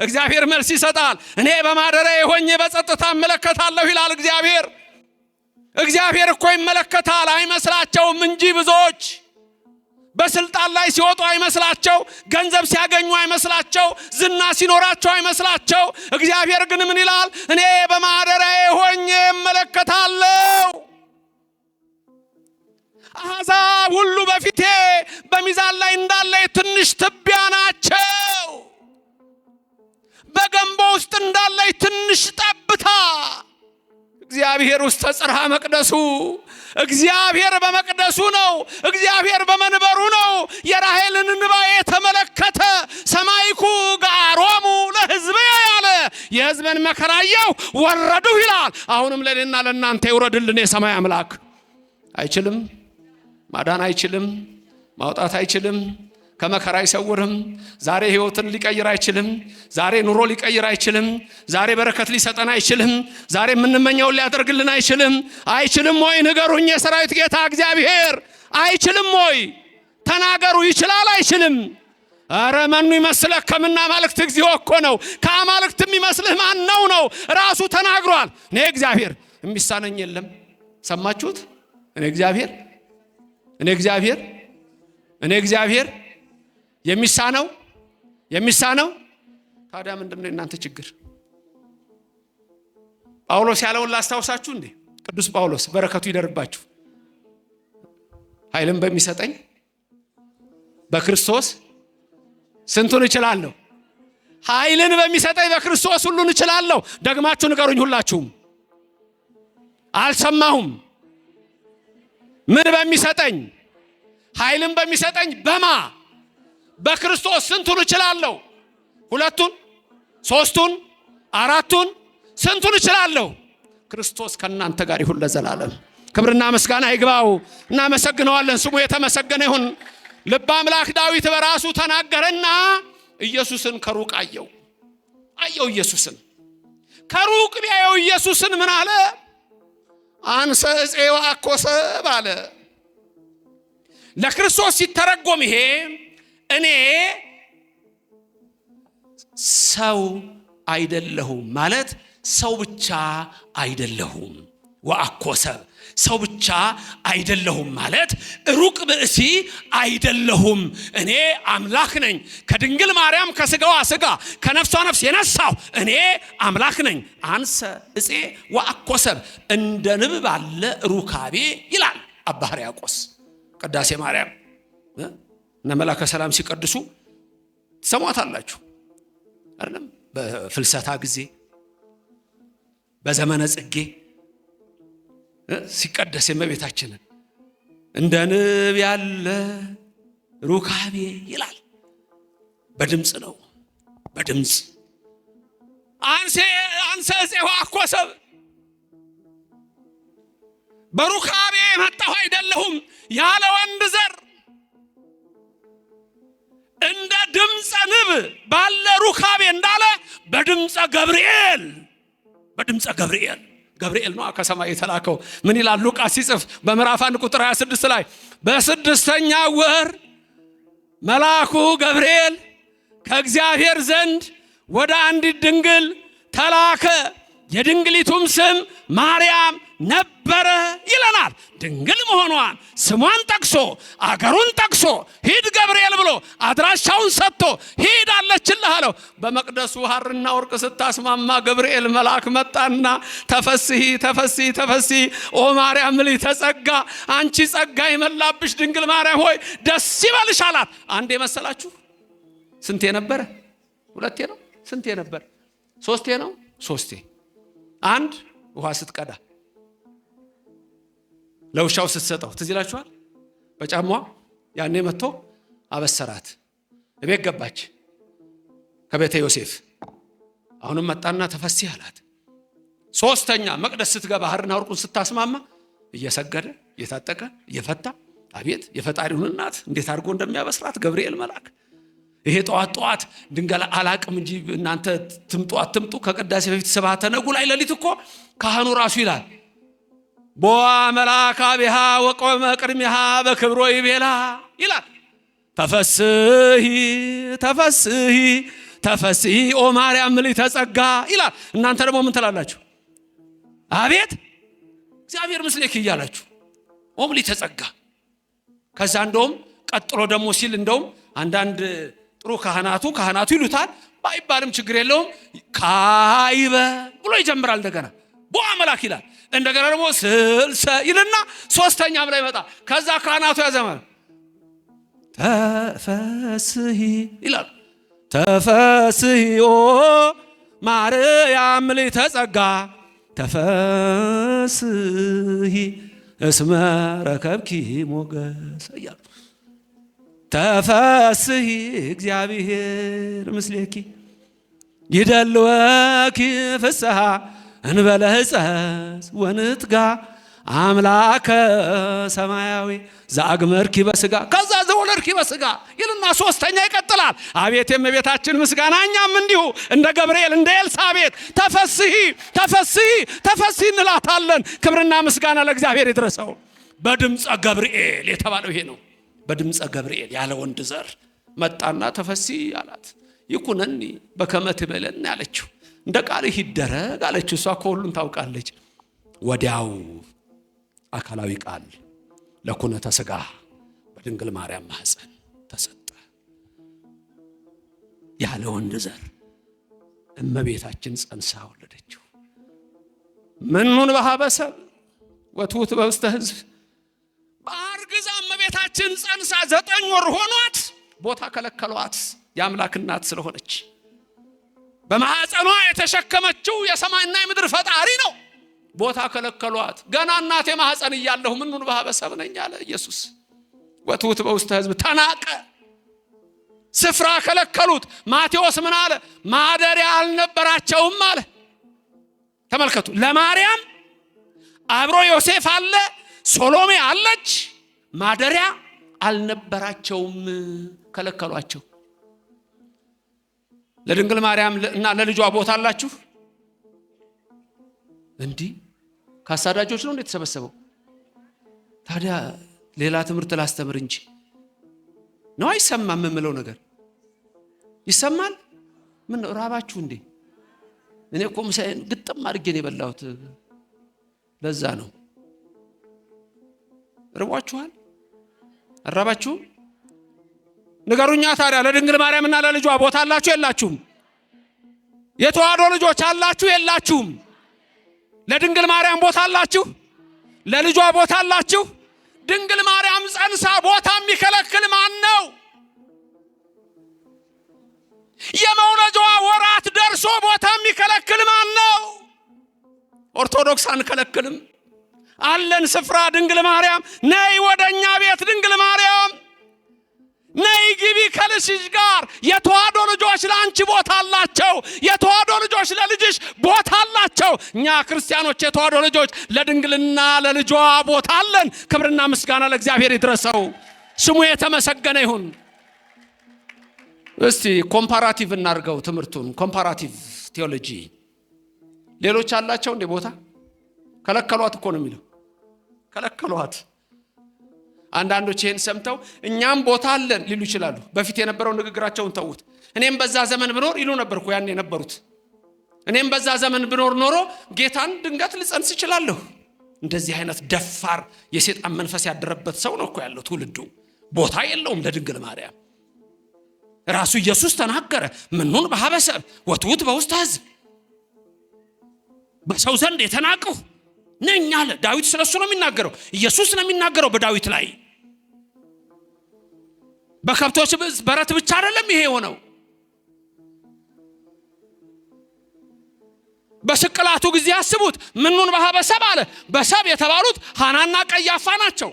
እግዚአብሔር መልስ ይሰጣል። እኔ በማደሪያዬ ሆኜ በጸጥታ እመለከታለሁ ይላል እግዚአብሔር። እግዚአብሔር እኮ ይመለከታል አይመስላቸውም እንጂ ብዙዎች በስልጣን ላይ ሲወጡ አይመስላቸው፣ ገንዘብ ሲያገኙ አይመስላቸው፣ ዝና ሲኖራቸው አይመስላቸው። እግዚአብሔር ግን ምን ይላል? እኔ በማደሪያዬ ሆኜ እመለከታለሁ። አሕዛብ ሁሉ በፊቴ በሚዛን ላይ እንዳለ ትንሽ ትቢያ ናቸው፣ በገንቦ ውስጥ እንዳለ ትንሽ ጠብታ። እግዚአብሔር ውስጥ ተጽርሐ መቅደሱ። እግዚአብሔር በመቅደሱ ነው። እግዚአብሔር በመንበሩ ነው። የራሔልን እንባ የተመለከተ ሰማይኩ ጋሮሙ ለሕዝብ ያለ የሕዝብን መከራየው ወረዱ ይላል። አሁንም ለኔና ለናንተ ይውረድልን የሰማይ አምላክ። አይችልም፣ ማዳን አይችልም፣ ማውጣት አይችልም፣ ከመከራ አይሰውርም። ዛሬ ህይወትን ሊቀይር አይችልም። ዛሬ ኑሮ ሊቀይር አይችልም። ዛሬ በረከት ሊሰጠን አይችልም። ዛሬ የምንመኘውን ሊያደርግልን አይችልም። አይችልም ወይ? ንገሩኝ። የሰራዊት ጌታ እግዚአብሔር አይችልም ወይ? ተናገሩ። ይችላል አይችልም? አረ ማን ይመስልህ? ከምና ማልክት እግዚኦ እኮ ነው። ከአማልክት የሚመስልህ ማን ነው? ራሱ ተናግሯል። እኔ እግዚአብሔር የሚሳነኝ የለም። ሰማችሁት? እኔ እግዚአብሔር የሚሳነው ታዲያ ምንድነው እናንተ ችግር? ጳውሎስ ያለውን ላስታውሳችሁ እንዴ? ቅዱስ ጳውሎስ በረከቱ ይደርባችሁ። ኃይልን በሚሰጠኝ በክርስቶስ ስንቱን እችላለሁ? ኃይልን በሚሰጠኝ በክርስቶስ ሁሉን እችላለሁ። ደግማችሁ ንገሩኝ ሁላችሁም። አልሰማሁም። ምን በሚሰጠኝ? ኃይልን በሚሰጠኝ በማ በክርስቶስ ስንቱን እችላለሁ? ሁለቱን፣ ሶስቱን፣ አራቱን ስንቱን እችላለሁ? ክርስቶስ ከእናንተ ጋር ይሁን ለዘላለም። ክብርና ምስጋና ይግባው። እናመሰግነዋለን። ስሙ የተመሰገነ ይሁን። ልበ አምላክ ዳዊት በራሱ ተናገረና ኢየሱስን ከሩቅ አየው። ኢየሱስን ከሩቅ ቢያየው ኢየሱስን ምን አለ? አንሰ እፄዋ አኮሰብ አለ። ለክርስቶስ ሲተረጎም ይሄ እኔ ሰው አይደለሁም ማለት ሰው ብቻ አይደለሁም። ወአኮሰብ ሰው ብቻ አይደለሁም ማለት ሩቅ ብእሲ አይደለሁም። እኔ አምላክ ነኝ። ከድንግል ማርያም ከስጋዋ ስጋ ከነፍሷ ነፍስ የነሳው እኔ አምላክ ነኝ። አንሰ እፄ ወአኮሰብ እንደ ንብ ባለ ሩካቤ ይላል አባ ሕርያቆስ ቅዳሴ ማርያም። እነ መላከ ሰላም ሲቀድሱ ትሰሟታላችሁ አይደለም? በፍልሰታ ጊዜ በዘመነ ጽጌ ሲቀደስ የእመቤታችንን እንደ ንብ ያለ ሩካቤ ይላል። በድምጽ ነው፣ በድምጽ አንሰ እፄ ወአኮሰብ በሩካቤ መጣሁ አይደለሁም ያለ ወንድ ዘር እንደ ድምጸ ንብ ባለ ሩካቤ እንዳለ በድምጸ ገብርኤል ነው ከሰማይ የተላከው። ምን ይላል ሉቃስ ሲጽፍ በምዕራፍ 1 ቁጥር 26 ላይ በስድስተኛ ወር መልአኩ ገብርኤል ከእግዚአብሔር ዘንድ ወደ አንዲት ድንግል ተላከ፣ የድንግሊቱም ስም ማርያም ነበረ ይለናል። ድንግል መሆኗን ስሟን ጠቅሶ አገሩን ጠቅሶ ሂድ ገብርኤል ብሎ አድራሻውን ሰጥቶ ሂድ አለችልህ አለው። በመቅደሱ ሐርና ወርቅ ስታስማማ ገብርኤል መልአክ መጣና ተፈስሒ ኦ ማርያም ልጅ ተጸጋ፣ አንቺ ጸጋ የመላብሽ ድንግል ማርያም ሆይ ደስ ይበልሽ አላት። አንዴ መሰላችሁ? ስንቴ ነበረ? ሁለቴ ነው? ስንቴ ነበር? ሶስቴ ነው? ሶስቴ። አንድ ውሃ ስትቀዳ ለውሻው ስትሰጠው ትዝ ይላችኋል? በጫማዋ ያኔ መጥቶ አበሰራት። እቤት ገባች ከቤተ ዮሴፍ። አሁንም መጣና ተፈሲ አላት። ሶስተኛ መቅደስ ስትገባ ሐርና ወርቁን ስታስማማ እየሰገደ እየታጠቀ እየፈታ አቤት የፈጣሪውን እናት እንዴት አድርጎ እንደሚያበስራት ገብርኤል መልአክ። ይሄ ጠዋት ድንገላ አላቅም እንጂ እናንተ ትምጡ አትምጡ ከቅዳሴ በፊት ሰባተ ነጉ ላይ ሌሊት እኮ ካህኑ ራሱ ይላል ቦአ መልአከ ቢሃ ወቆመ ቅድሚሃ በክብሮ ይቤላ ይላል። ተፈስሒ ኦ ማርያም ልጅ ተጸጋ ይላል። እናንተ ደግሞ ምን ትላላችሁ? አቤት እግዚአብሔር ምስሌክ እያላችሁ ኦም ልጅ ተጸጋ። ከዛ እንደውም ቀጥሎ ደግሞ ሲል እንደውም አንዳንድ ጥሩ ካህናቱ ይሉታል ባይባልም ችግር የለውም ካይበ ብሎ ይጀምራል። እንደገና ቦአ መልአክ ይላል። እንደገና ደግሞ ስልሰ ይልና ሶስተኛም ላይ መጣ። ከዛ ካህናቱ ያዘማል ተፈስሒ ይላል። ተፈስሒ ኦ ማርያም ልጅ ተጸጋ ተፈስሒ እስመ ረከብኪ ሞገስ እያሉ ተፈስሒ እግዚአብሔር ምስሌኪ ይደልወኪ ፍስሐ እንበለ ሕፀስ ወንትጋ አምላከ ሰማያዊ ዘአግመርኪ በስጋ ከዛ ዘወለድኪ በስጋ ይልና ሶስተኛ ይቀጥላል። አቤት የእመቤታችን ምስጋና። እኛም እንዲሁ እንደ ገብርኤል እንደ ኤልሳቤጥ ተፈስሒ እንላታለን። ክብርና ምስጋና ለእግዚአብሔር ይድረሰው። በድምፀ ገብርኤል የተባለው ይሄ ነው። በድምፀ ገብርኤል ያለ ወንድ ዘር መጣና ተፈስሒ አላት። ይኩነኒ በከመ ትቤለኒ ያለችው እንደ ቃልህ ይደረግ አለችው። እሷ እኮ ሁሉን ታውቃለች። ወዲያው አካላዊ ቃል ለኩነተ ሥጋ በድንግል ማርያም ማህፀን ተሰጠ። ያለ ወንድ ዘር እመቤታችን ጸንሳ ወለደችው። ምኑን በሀበሰብ ወትውት በውስተ ሕዝብ በአርግዛ እመቤታችን ጸንሳ 9 ወር ሆኗት ቦታ ከለከሏት። የአምላክ እናት ስለሆነች በማህፀኗ የተሸከመችው የሰማይና የምድር ፈጣሪ ነው። ቦታ ከለከሏት። ገና እናቴ ማህፀን እያለሁ ምኑን በሀበሰብ ነኝ አለ ኢየሱስ። ወትውት በውስተ ሕዝብ ተናቀ። ስፍራ ከለከሉት። ማቴዎስ ምን አለ? ማደሪያ አልነበራቸውም አለ። ተመልከቱ። ለማርያም አብሮ ዮሴፍ አለ፣ ሶሎሜ አለች። ማደሪያ አልነበራቸውም፣ ከለከሏቸው። ለድንግል ማርያም እና ለልጇ ቦታ አላችሁ? እንዲህ ካሳዳጆች ነው እንዴት ተሰበሰበው? ታዲያ ሌላ ትምህርት ላስተምር እንጂ ነው። አይሰማም የምለው ነገር ይሰማል። ምን ነው ራባችሁ እንዴ? እኔ እኮ ምሳዬን ግጥም አድርጌ ነው የበላሁት። ለዛ ነው። ርቧችኋል? አራባችሁ? ንገሩኛ ታዲያ ለድንግል ማርያምና ለልጇ ቦታ አላችሁ የላችሁም? የተዋሕዶ ልጆች አላችሁ የላችሁም? ለድንግል ማርያም ቦታ አላችሁ? ለልጇ ቦታ አላችሁ? ድንግል ማርያም ጸንሳ ቦታ የሚከለክል ማን ነው? የመውለጃዋ ወራት ደርሶ ቦታ የሚከለክል ማን ነው? ኦርቶዶክስ አንከለክልም። አለን ስፍራ። ድንግል ማርያም ነይ ወደኛ ቤት፣ ድንግል ማርያም ነይ ግቢ ከልጅሽ ጋር። የተዋሕዶ ልጆች ለአንቺ ቦታ አላቸው። የተዋሕዶ ልጆች ለልጅሽ ቦታ አላቸው። እኛ ክርስቲያኖች የተዋሕዶ ልጆች ለድንግልና ለልጇ ቦታ አለን። ክብርና ምስጋና ለእግዚአብሔር ይድረሰው፣ ስሙ የተመሰገነ ይሁን። እስቲ ኮምፓራቲቭ እናርገው ትምህርቱን። ኮምፓራቲቭ ቴዎሎጂ ሌሎች አላቸው እንዴ ቦታ? ከለከሏት እኮ ነው የሚለው። ከለከሏት። አንዳንዶች ይሄን ሰምተው እኛም ቦታ አለን ሊሉ ይችላሉ። በፊት የነበረው ንግግራቸውን ተውት። እኔም በዛ ዘመን ብኖር ይሉ ነበርኩ ያን የነበሩት። እኔም በዛ ዘመን ብኖር ኖሮ ጌታን ድንገት ልጸንስ ይችላለሁ። እንደዚህ አይነት ደፋር የሰይጣን መንፈስ ያደረበት ሰው ነው እኮ ያለው ትውልዱ። ቦታ የለውም ለድንግል ማርያም። ራሱ ኢየሱስ ተናገረ። ምኑን በሀበሰብ ወትውት በውስተ ሕዝብ በሰው ዘንድ የተናቅሁ ነኝ አለ። ዳዊት ስለሱ ነው የሚናገረው። ኢየሱስ ነው የሚናገረው በዳዊት ላይ። በከብቶች በረት ብቻ አይደለም ይሄ ሆነው። በስቅላቱ ጊዜ ያስቡት። ምኑን በሀበሰብ አለ። በሰብ የተባሉት ሐናና ቀያፋ ናቸው።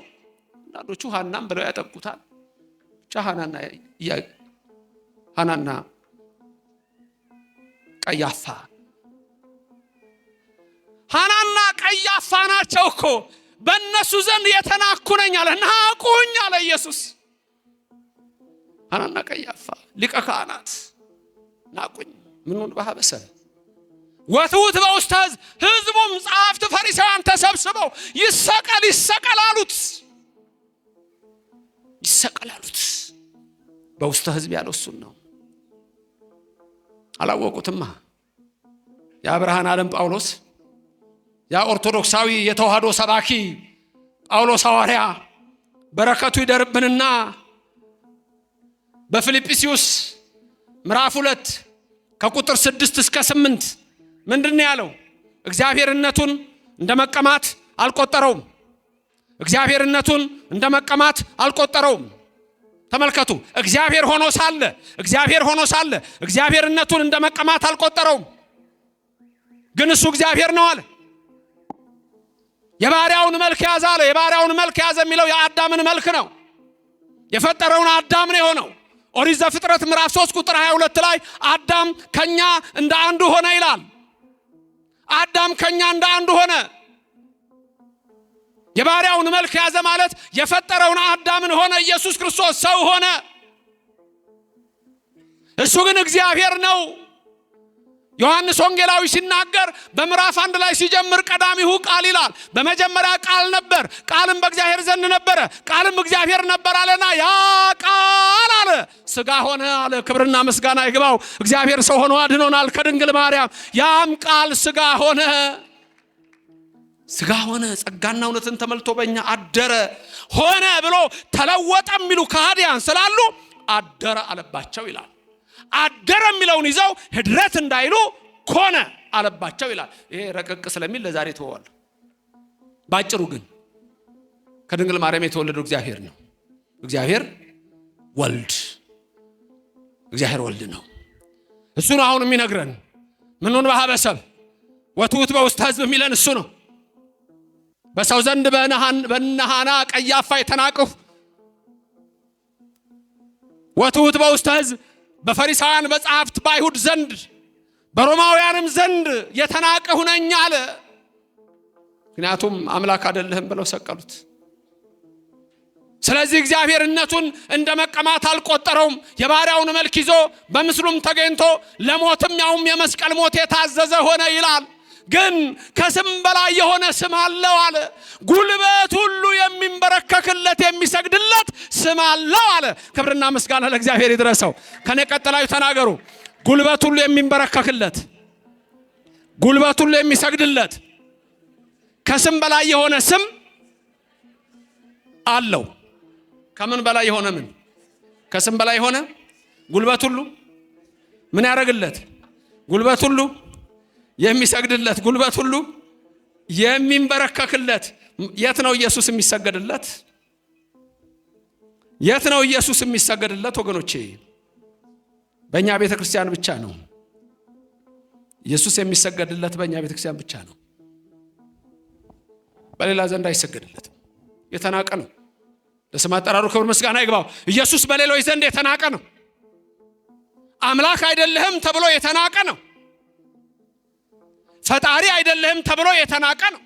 አንዳንዶቹ ሐናም ብለው ያጠቁታል። ብቻ ሐናና ቀያፋ ሐናና ቀያፋ ናቸው እኮ። በእነሱ ዘንድ የተናኩ ነኝ አለ። ናቁኝ አለ ኢየሱስ። ሐናና ቀያፋ ሊቀ ካህናት ናቁኝ። ምኑን በሀበሰብ ወትውት በውስተ ሕዝብ። ሕዝቡም ጸሐፍት ፈሪሳውያን ተሰብስበው ይሰቀል ይሰቀል አሉት። ይሰቀል አሉት። በውስተ ሕዝብ ያለው እሱን ነው። አላወቁትማ። የአብርሃን ዓለም ጳውሎስ፣ ያ ኦርቶዶክሳዊ የተዋሕዶ ሰባኪ ጳውሎስ ሐዋርያ በረከቱ ይደርብንና በፊልጵስዩስ ምዕራፍ 2 ከቁጥር 6 እስከ 8 ምንድነው ያለው? እግዚአብሔርነቱን እንደመቀማት አልቆጠረውም። እግዚአብሔርነቱን እንደመቀማት አልቆጠረውም። ተመልከቱ። እግዚአብሔር ሆኖ ሳለ እግዚአብሔርነቱን እንደመቀማት አልቆጠረውም። ግን እሱ እግዚአብሔር ነው አለ። የባሪያውን መልክ ያዘ አለ። የባሪያውን መልክ ያዘ የሚለው የአዳምን መልክ ነው። የፈጠረውን አዳም ነው የሆነው። ኦሪት ዘፍጥረት ምዕራፍ 3 ቁጥር 22 ላይ አዳም ከኛ እንደ አንዱ ሆነ ይላል። አዳም ከኛ እንደ አንዱ ሆነ። የባሪያውን መልክ ያዘ ማለት የፈጠረውን አዳምን ሆነ። ኢየሱስ ክርስቶስ ሰው ሆነ። እሱ ግን እግዚአብሔር ነው። ዮሐንስ ወንጌላዊ ሲናገር በምዕራፍ 1 ላይ ሲጀምር ቀዳሚሁ ቃል ይላል። በመጀመሪያ ቃል ነበር፣ ቃልም በእግዚአብሔር ዘንድ ነበረ፣ ቃልም እግዚአብሔር ነበር አለና ያ ቃል አለ ሥጋ ሆነ አለ። ክብርና ምስጋና ይግባው። እግዚአብሔር ሰው ሆኖ አድኖናል ከድንግል ማርያም። ያም ቃል ሥጋ ሆነ። ሥጋ ሆነ ጸጋና እውነትን ተመልቶ በእኛ አደረ ሆነ ብሎ ተለወጠ የሚሉ ከሃዲያን ስላሉ አደረ አለባቸው ይላል። አደረ የሚለውን ይዘው ህድረት እንዳይሉ ኮነ አለባቸው ይላል። ይሄ ረቀቅ ስለሚል ለዛሬ ተወዋል። ባጭሩ ግን ከድንግል ማርያም የተወለደው እግዚአብሔር ነው። እግዚአብሔር ወልድ ነው። እሱ ነው አሁን የሚነግረን። ምኑን በሀበሰብ ወትውት በውስተ ሕዝብ የሚለን እሱ ነው። በሰው ዘንድ በነሃና ቀያፋ የተናቅሁ ወትውት በውስተ ሕዝብ በፈሪሳውያን በጸሐፍት በአይሁድ ዘንድ በሮማውያንም ዘንድ የተናቅሁ ነኝ አለ። ምክንያቱም አምላክ አይደለህም ብለው ሰቀሉት። ስለዚህ እግዚአብሔርነቱን እንደ መቀማት አልቆጠረውም። የባሪያውን መልክ ይዞ በምስሉም ተገኝቶ ለሞትም ያውም የመስቀል ሞት የታዘዘ ሆነ ይላል። ግን ከስም በላይ የሆነ ስም አለው አለ። ጉልበት ሁሉ የሚንበረከክለት የሚሰግድለት ስም አለው አለ። ክብርና ምስጋና ለእግዚአብሔር ይድረሰው። ከኔ ቀጥላዩ ተናገሩ። ጉልበት ሁሉ የሚንበረከክለት፣ ጉልበት ሁሉ የሚሰግድለት ከስም በላይ የሆነ ስም አለው። ከምን በላይ የሆነ ምን? ከስም በላይ የሆነ ጉልበት ሁሉ ምን ያደርግለት? ጉልበት ሁሉ የሚሰግድለት፣ ጉልበት ሁሉ የሚንበረከክለት። የት ነው ኢየሱስ የሚሰገድለት? የት ነው ኢየሱስ የሚሰገድለት? ወገኖቼ በእኛ ቤተ ክርስቲያን ብቻ ነው ኢየሱስ የሚሰገድለት። በእኛ ቤተ ክርስቲያን ብቻ ነው። በሌላ ዘንድ አይሰገድለትም። የተናቀ ነው። ለስም አጠራሩ ክብር ምስጋና ይግባው። ኢየሱስ በሌሎች ዘንድ የተናቀ ነው። አምላክ አይደለህም ተብሎ የተናቀ ነው። ፈጣሪ አይደለህም ተብሎ የተናቀ ነው።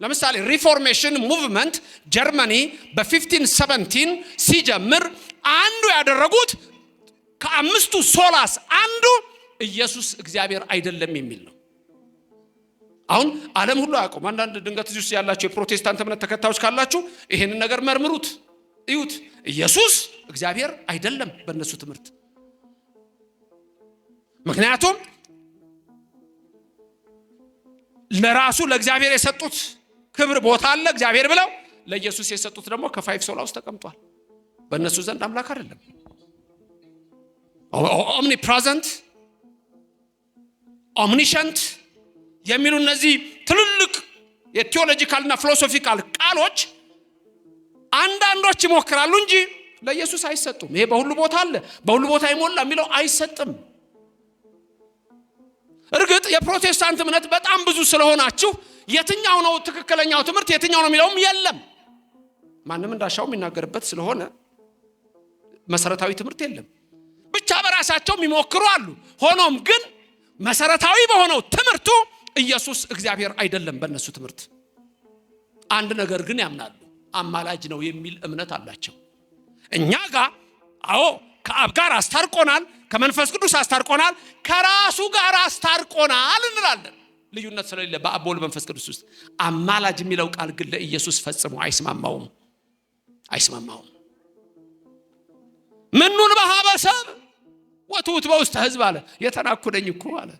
ለምሳሌ ሪፎርሜሽን ሙቭመንት ጀርመኒ በ1517 ሲጀምር አንዱ ያደረጉት ከአምስቱ ሶላስ አንዱ ኢየሱስ እግዚአብሔር አይደለም የሚል ነው። አሁን ዓለም ሁሉ ያቆም። አንዳንድ ድንገት እዚህ ውስጥ ያላችሁ የፕሮቴስታንት እምነት ተከታዮች ካላችሁ ይሄንን ነገር መርምሩት፣ እዩት። ኢየሱስ እግዚአብሔር አይደለም በእነሱ ትምህርት። ምክንያቱም ለራሱ ለእግዚአብሔር የሰጡት ክብር ቦታ አለ እግዚአብሔር ብለው፣ ለኢየሱስ የሰጡት ደግሞ ከፋይቭ ሶላ ውስጥ ተቀምጧል። በእነሱ ዘንድ አምላክ አይደለም። ኦምኒ ፕሬዘንት፣ ኦምኒሸንት የሚሉ እነዚህ ትልልቅ የቴዎሎጂካልና ፊሎሶፊካል ቃሎች አንዳንዶች ይሞክራሉ እንጂ ለኢየሱስ አይሰጡም። ይሄ በሁሉ ቦታ አለ፣ በሁሉ ቦታ ይሞላ የሚለው አይሰጥም። እርግጥ የፕሮቴስታንት እምነት በጣም ብዙ ስለሆናችሁ የትኛው ነው ትክክለኛው ትምህርት የትኛው ነው የሚለውም የለም። ማንም እንዳሻው የሚናገርበት ስለሆነ መሰረታዊ ትምህርት የለም። ብቻ በራሳቸው የሚሞክሩ አሉ። ሆኖም ግን መሰረታዊ በሆነው ትምህርቱ ኢየሱስ እግዚአብሔር አይደለም። በእነሱ ትምህርት አንድ ነገር ግን ያምናሉ። አማላጅ ነው የሚል እምነት አላቸው። እኛ ጋር አዎ ከአብ ጋር አስታርቆናል፣ ከመንፈስ ቅዱስ አስታርቆናል፣ ከራሱ ጋር አስታርቆናል እንላለን። ልዩነት ስለሌለ በአብ ወልድ መንፈስ ቅዱስ ውስጥ አማላጅ የሚለው ቃል ግን ለኢየሱስ ፈጽሞ አይስማማውም። ምኑን በሀበሰብ ወትውት በውስተ ሕዝብ አለ። የተናኩደኝ እኮ አለ።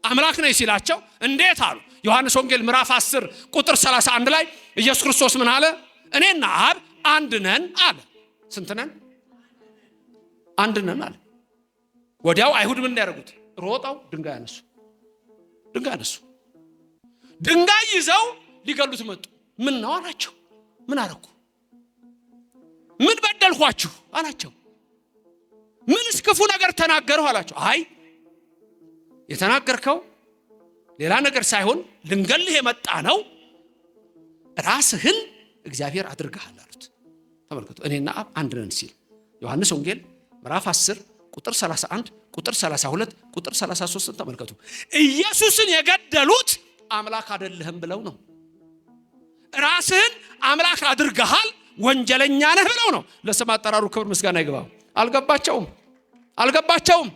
አምላክ ነኝ ሲላቸው እንዴት አሉ። ዮሐንስ ወንጌል ምዕራፍ 10 ቁጥር 31 ላይ ኢየሱስ ክርስቶስ ምን አለ? እኔና አብ አንድ ነን አለ። ስንት ነን? አንድ ነን አለ። ወዲያው አይሁድ ምን ያደርጉት? ሮጣው ድንጋይ አነሱ። ድንጋይ ይዘው ሊገሉት መጡ። ምን ነው አላቸው። ምን አረኩ? ምን በደልኳችሁ አላቸው። ምንስ ክፉ ነገር ተናገርሁ አላቸው። አይ የተናገርከው ሌላ ነገር ሳይሆን ልንገልህ የመጣ ነው፣ ራስህን እግዚአብሔር አድርገሃል አሉት። ተመልከቱ፣ እኔና አብ አንድ ነን ሲል ዮሐንስ ወንጌል ምዕራፍ 10 ቁጥር 31 ቁጥር 32 ቁጥር 33 ተመልከቱ። ኢየሱስን የገደሉት አምላክ አይደለህም ብለው ነው። ራስህን አምላክ አድርገሃል፣ ወንጀለኛ ነህ ብለው ነው። ለስም አጠራሩ ክብር ምስጋና ይግባው። አልገባቸውም።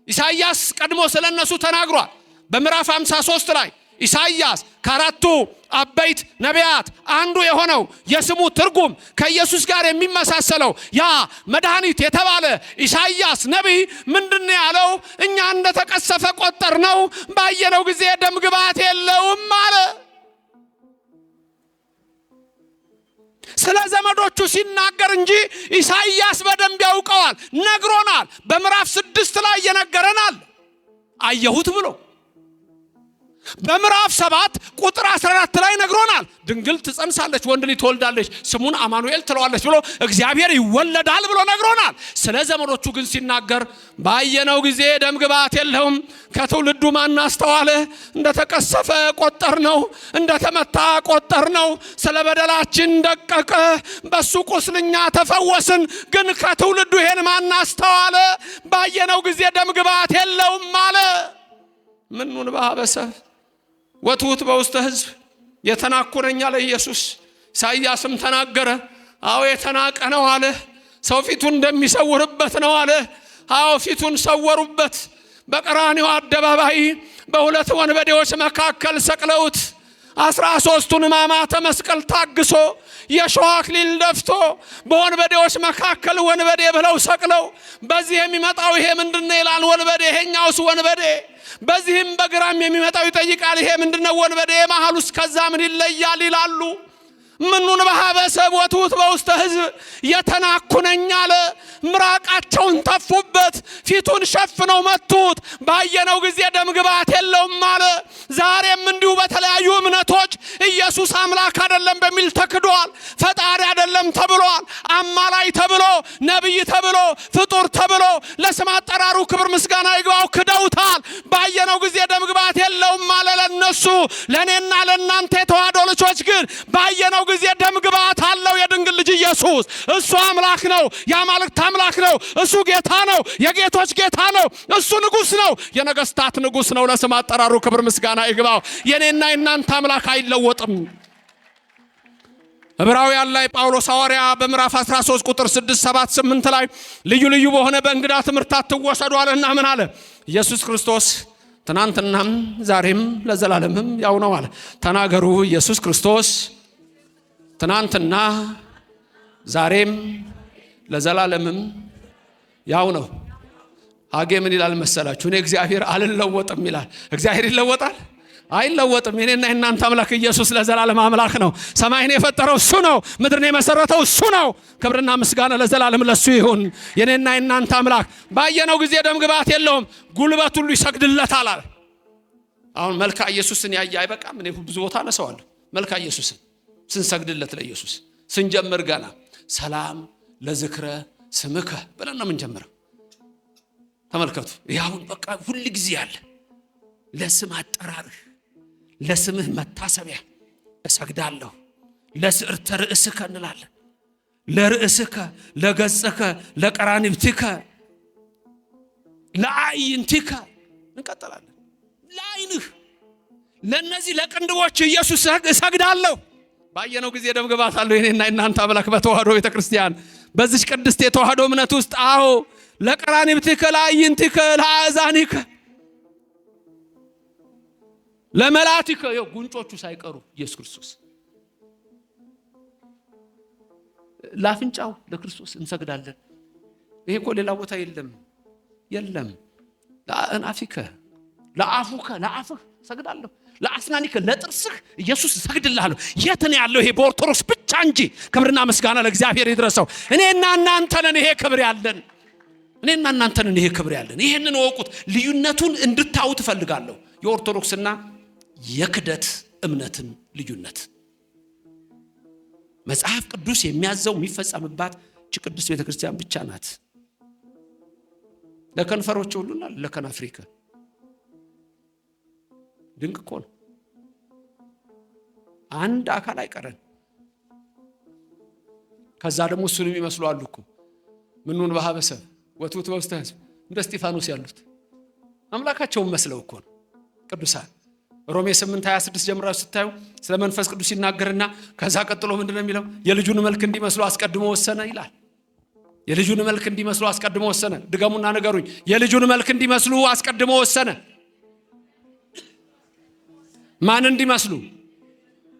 ኢሳይያስ ቀድሞ ስለነሱ ተናግሯል። በምዕራፍ 53 ላይ ኢሳይያስ ከአራቱ አበይት ነቢያት አንዱ የሆነው የስሙ ትርጉም ከኢየሱስ ጋር የሚመሳሰለው ያ መድኃኒት የተባለ ኢሳይያስ ነቢይ ምንድነው ያለው? እኛ እንደተቀሰፈ ቆጠርነው፣ ባየነው ጊዜ ደም ግባት የለውም አለ። ለዘመዶቹ ሲናገር እንጂ ኢሳይያስ በደንብ ያውቀዋል፣ ነግሮናል። በምዕራፍ 6 ላይ የነገረናል አየሁት ብሎ በምዕራፍ 7 ቁጥር 14 ላይ ነግሮናል። ድንግል ትጸንሳለች፣ ወንድ ልጅ ትወልዳለች፣ ስሙን አማኑኤል ትለዋለች ብሎ እግዚአብሔር ይወለዳል ብሎ ነግሮናል። ስለ ዘመዶቹ ግን ሲናገር ባየነው ጊዜ ደም ግባት የለውም፣ ከትውልዱ ማን አስተዋለ? እንደተቀሰፈ ቆጠር ነው፣ እንደተመታ ቆጠር ነው። ስለ በደላችን ደቀቀ፣ በሱ ቁስልኛ ተፈወስን። ግን ከትውልዱ ይሄን ማን አስተዋለ? ባየነው ጊዜ ደም ግባት የለውም አለ። ምኑን በአበሰብ ወትውት በውስተ ሕዝብ የተናኩረኛ ለኢየሱስ። ኢሳይያስም ተናገረ። አዎ የተናቀ ነው አለ። ሰው ፊቱን እንደሚሰውርበት ነው አለ። አዎ ፊቱን ሰወሩበት። በቀራንዮ አደባባይ በሁለት ወንበዴዎች መካከል ሰቅለውት 13ቱን ሕማማተ መስቀል ታግሶ የሾህ አክሊል ደፍቶ በወንበዴዎች መካከል ወንበዴ ብለው ሰቅለው በዚህ የሚመጣው ይሄ ምንድነው ይላል ወንበዴ፣ ይሄኛውስ ወንበዴ። በዚህም በግራም የሚመጣው ይጠይቃል ይሄ ምንድነው ወንበዴ፣ መሐሉስ ከዛ ምን ይለያል ይላሉ። ምኑን በሀበሰብ ወትውት በውስተ ሕዝብ የተናኩነኛ አለ። ምራቃቸውን ተፉበት፣ ፊቱን ሸፍነው መቱት። ባየነው ጊዜ ደም ግባት የለውም አለ። ዛሬም እንዲሁ በተለያዩ እምነቶች ኢየሱስ አምላክ አይደለም በሚል ተክዷል። ፈጣሪ አይደለም ተብሏል። አማላይ ተብሎ፣ ነብይ ተብሎ፣ ፍጡር ተብሎ ለስም አጠራሩ ክብር ምስጋና ይግባው ክደውታል። ባየነው ጊዜ ደም ግባት የለውም አለ ለነሱ። ለኔና ለናንተ የተዋህዶ ልጆች ግን ባየነው ጊዜ ደም ግባት አለው። የድንግል ልጅ ኢየሱስ እሱ አምላክ ነው፣ የአማልክት አምላክ ነው። እሱ ጌታ ነው፣ የጌቶች ጌታ ነው። እሱ ንጉስ ነው፣ የነገስታት ንጉስ ነው። ለስም አጠራሩ ክብር ምስጋና ይግባው። የኔና የናንተ አምላክ አይለወጥም። ዕብራውያን ላይ ጳውሎስ ሐዋርያ በምዕራፍ 13 ቁጥር 6 7 8 ላይ ልዩ ልዩ በሆነ በእንግዳ ትምህርት አትወሰዱ አለና ምን አለ? ኢየሱስ ክርስቶስ ትናንትናም ዛሬም ለዘላለምም ያው ነው አለ። ተናገሩ። ኢየሱስ ክርስቶስ ትናንትና ዛሬም ለዘላለምም ያው ነው። አጌ ምን ይላል መሰላችሁ? እኔ እግዚአብሔር አልለወጥም ይላል። እግዚአብሔር ይለወጣል? አይለወጥም። የኔና የናንተ አምላክ ኢየሱስ ለዘላለም አምላክ ነው። ሰማይን የፈጠረው እሱ ነው። ምድርን የመሰረተው እሱ ነው። ክብርና ምስጋና ለዘላለም ለሱ ይሁን። የኔና የናንተ አምላክ ባየነው ጊዜ ደም ግባት የለውም፣ ጉልበት ሁሉ ይሰግድለታል አለ። አሁን መልካ ኢየሱስን ያየ አይበቃም? እኔ ብዙ ቦታ አነሳዋለሁ። መልካ ኢየሱስን ስንሰግድለት ለኢየሱስ ስንጀምር ገና ሰላም ለዝክረ ስምከ ብለን ነው የምንጀምረው። ተመልከቱ። ያውን በቃ ሁሉ ጊዜ ያለ ለስም አጠራርህ ለስምህ መታሰቢያ እሰግዳለሁ። ለስዕርተ ርእስከ እንላለን። ለርእስከ ለገጽከ ለቀራንብትከ ለአይንትከ እንቀጥላለን። ለአይንህ ለነዚህ ለቅንድቦች ኢየሱስ እሰግዳለሁ። ባየነው ጊዜ ደም ግባት አለው። የኔና የናንተ አምላክ በተዋህዶ ቤተክርስቲያን በዚህ ቅድስት የተዋህዶ እምነት ውስጥ አዎ ለቀራንብትከ ለአይንትከ ለአዛኒከ ለመላቲከ ጉንጮቹ ሳይቀሩ ኢየሱስ ክርስቶስ ላፍንጫው ለክርስቶስ እንሰግዳለን። ይሄ እኮ ሌላ ቦታ የለም። ለአናፊከ ለአፉከ ለአፍህ ሰግዳለሁ። ለአስናኒከ ለጥርስህ ኢየሱስ ሰግድልሃለሁ። የት ነው ያለው? ይሄ በኦርቶዶክስ ብቻ እንጂ። ክብርና ምስጋና ለእግዚአብሔር ይድረሰው። እኔና እናንተ ነን ይሄ ክብር ያለን። እኔና እናንተ ነን ይሄ ክብር ያለን። ይሄንን ወቁት። ልዩነቱን እንድታዩት እፈልጋለሁ። የኦርቶዶክስና የክደት እምነትን ልዩነት መጽሐፍ ቅዱስ የሚያዘው የሚፈጸምባት እቺ ቅድስት ቤተክርስቲያን ብቻ ናት። ለከንፈሮች ሁሉና ለከናፍሪካ ድንቅ እኮ ነው። አንድ አካል አይቀረን። ከዛ ደግሞ እሱን የሚመስሉ አሉ እኮ ምኑን በሀበሰብ ወትውት በውስተ ሕዝብ እንደ እስጢፋኖስ ያሉት አምላካቸውን መስለው እኮ ነው ቅዱሳን። ሮሜ 8:26 ጀምራችሁ ስታዩ ስለ መንፈስ ቅዱስ ይናገርና ከዛ ቀጥሎ ምንድነው የሚለው? የልጁን መልክ እንዲመስሉ አስቀድሞ ወሰነ ይላል። የልጁን መልክ እንዲመስሉ አስቀድሞ ወሰነ። ድገሙና ንገሩኝ። የልጁን መልክ እንዲመስሉ አስቀድሞ ወሰነ። ማን እንዲመስሉ?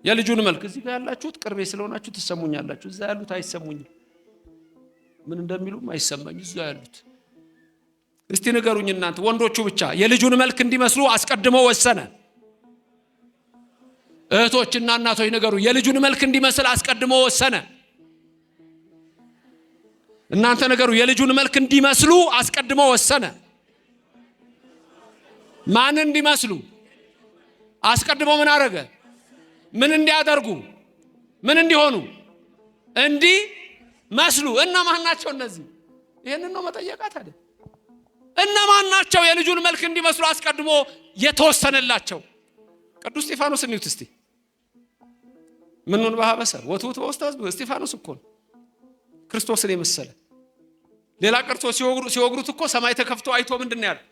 የልጁን መልክ። እዚህ ጋር ያላችሁት ቅርቤ ስለሆናችሁ ትሰሙኛላችሁ። እዛ ያሉት አይሰሙኝም። ምን እንደሚሉም አይሰማኝ። እዛ ያሉት እስቲ ንገሩኝ እናንተ ወንዶቹ ብቻ። የልጁን መልክ እንዲመስሉ አስቀድሞ ወሰነ። እህቶችና እናቶች ንገሩ። የልጁን መልክ እንዲመስል አስቀድሞ ወሰነ። እናንተ ነገሩ የልጁን መልክ እንዲመስሉ አስቀድሞ ወሰነ። ማን እንዲመስሉ አስቀድሞ ምን አረገ? ምን እንዲያደርጉ? ምን እንዲሆኑ? እንዲመስሉ። እነማን ናቸው እነዚህ? ይሄንን ነው መጠየቃት አይደል? እነማን ናቸው የልጁን መልክ እንዲመስሉ አስቀድሞ የተወሰነላቸው? ቅዱስ እስጢፋኖስ እንዩት እስቲ። ምኑን በሐበሰ ወትውት በውስተ ሕዝብ። እስጢፋኖስ እኮ ነው ክርስቶስን የመሰለ። ሌላ ቀርቶ ሲወግሩት እኮ ሰማይ ተከፍቶ አይቶ ምንድነው ያለው?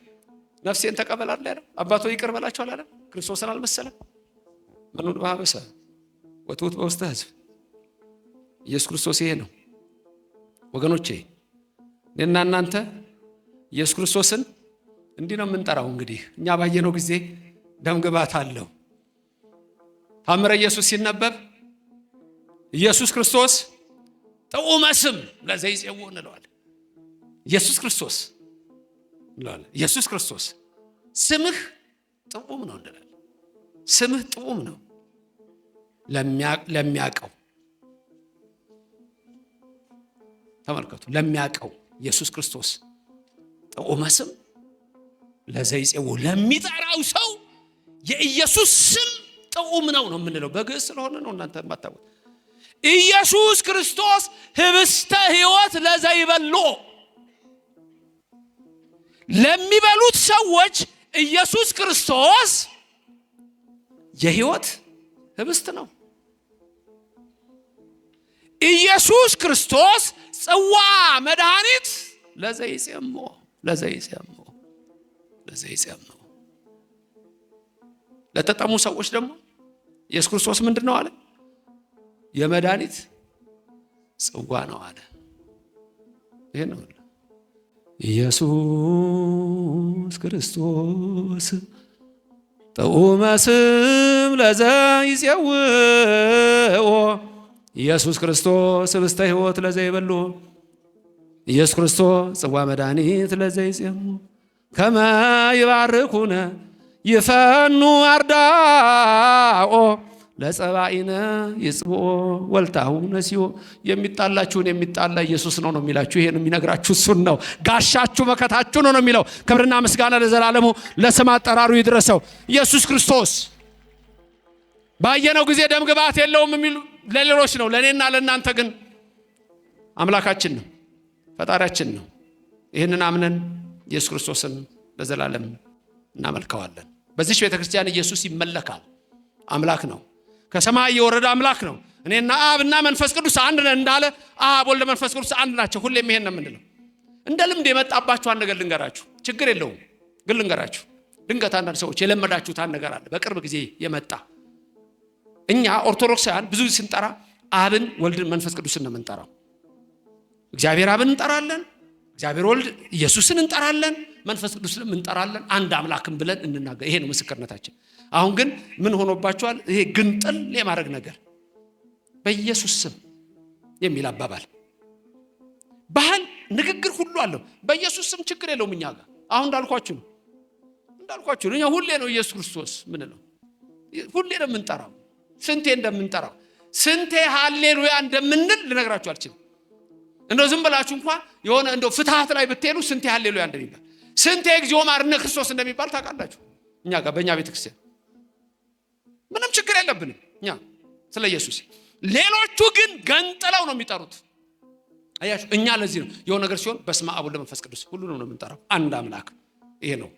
ነፍሴን ተቀበል አይደል ያለው? አባቶ ይቅር በላቸው አላለም? ክርስቶስን አልመሰለም? ምኑን በሐበሰ ወትውት በውስተ ሕዝብ። ኢየሱስ ክርስቶስ ይሄ ነው ወገኖቼ። እኔና እናንተ ኢየሱስ ክርስቶስን እንዲህ ነው የምንጠራው። እንግዲህ እኛ ባየነው ጊዜ ደምግባት አለው። ታምረ ኢየሱስ ሲነበብ ኢየሱስ ክርስቶስ ጥዑመ ስም ለዘይጼው እንለዋለን። ኢየሱስ ክርስቶስ እንለዋለን። ኢየሱስ ክርስቶስ ስምህ ጥዑም ነው እንላለን። ስምህ ጥዑም ነው ለሚያቀው። ተመልከቱ፣ ለሚያቀው ኢየሱስ ክርስቶስ ጥዑመ ስም ለዘይጼው፣ ለሚጠራው ሰው የኢየሱስ ስም ጥዑም ነው የምንለው። በግዕዝ ስለሆነ ነው እናንተ የማታውቁት። ኢየሱስ ክርስቶስ ህብስተ ሕይወት ለዘይበሎ፣ ለሚበሉት ሰዎች ኢየሱስ ክርስቶስ የሕይወት ህብስት ነው። ኢየሱስ ክርስቶስ ጽዋ መድኃኒት ለዘይጼሞ፣ ለዘይጼሞ፣ ለዘይጼሞ። ለተጠሙ ሰዎች ደግሞ ኢየሱስ ክርስቶስ ምንድነው አለ? የመድኃኒት ጽዋ ነው አለ። ይሄ ነው ኢየሱስ ክርስቶስ ጥዑመ ስም ለዘይጼው። ኢየሱስ ክርስቶስ ህብስተ ሕይወት ለዘይበሎ፣ ኢየሱስ ክርስቶስ ጽዋ መድኃኒት ለዘይጼው። ከመ ይባርኩነ ይፈኑ አርዳኦ ለጸባኢነ ይጽብኦ ወልታሁ ነሲኦ። የሚጣላችሁን የሚጣላ ኢየሱስ ነው የሚላችሁ። ይሄን የሚነግራችሁ እሱን ነው። ጋሻችሁ መከታችሁ ነው የሚለው። ክብርና ምስጋና ለዘላለሙ ለስም አጠራሩ ይድረሰው። ኢየሱስ ክርስቶስ ባየነው ጊዜ ደም ግባት የለውም የሚሉ ለሌሎች ነው። ለኔና ለእናንተ ግን አምላካችን ነው፣ ፈጣሪያችን ነው። ይህንን አምነን ኢየሱስ ክርስቶስን ለዘላለም እናመልከዋለን። በዚህ ቤተክርስቲያን ኢየሱስ ይመለካል። አምላክ ነው፣ ከሰማይ የወረደ አምላክ ነው። እኔና አብና መንፈስ ቅዱስ አንድ ነን እንዳለ አብ ወልድ መንፈስ ቅዱስ አንድ ናቸው። ሁሌም ይሄን ነው የምንለው። እንደ ልምድ የመጣባችሁ አንድ ነገር ልንገራችሁ፣ ችግር የለውም ግን ልንገራችሁ። ድንገት አንዳንድ ሰዎች የለመዳችሁት አንድ ነገር አለ፣ በቅርብ ጊዜ የመጣ። እኛ ኦርቶዶክሳውያን ብዙ ስንጠራ አብን ወልድን መንፈስ ቅዱስን ነው የምንጠራው። እግዚአብሔር አብን እንጠራለን፣ እግዚአብሔር ወልድ ኢየሱስን እንጠራለን፣ መንፈስ ቅዱስን እንጠራለን። አንድ አምላክም ብለን እንናገር። ይሄ ነው ምስክርነታችን። አሁን ግን ምን ሆኖባችኋል? ይሄ ግንጥል የማድረግ ነገር፣ በኢየሱስ ስም የሚል አባባል፣ ባህል፣ ንግግር ሁሉ አለው። በኢየሱስ ስም ችግር የለውም እኛ ጋር። አሁን እንዳልኳችሁ ነው። እኛ ሁሌ ነው ኢየሱስ ክርስቶስ ምን ነው ሁሌ ነው የምንጠራው። ስንቴ እንደምንጠራው፣ ስንቴ ሃሌሉያ እንደምንል ልነግራችሁ አልችልም። እንደው ዝም ብላችሁ እንኳን የሆነ እንደው ፍትሃት ላይ ብትሄዱ ስንቴ ሃሌሉያ እንደሚባል፣ ስንቴ እግዚኦ ማርነ ክርስቶስ እንደሚባል ታውቃላችሁ። እኛ ጋር በእኛ ቤተክርስቲያን ምንም ችግር የለብንም እኛ ስለ ኢየሱስ። ሌሎቹ ግን ገንጥለው ነው የሚጠሩት። አያችሁ፣ እኛ ለዚህ ነው የሆነ ነገር ሲሆን በስመ አብ ወወልድ ወመንፈስ ቅዱስ ሁሉንም ነው የምንጠራው። አንድ አምላክ። ይሄ ነው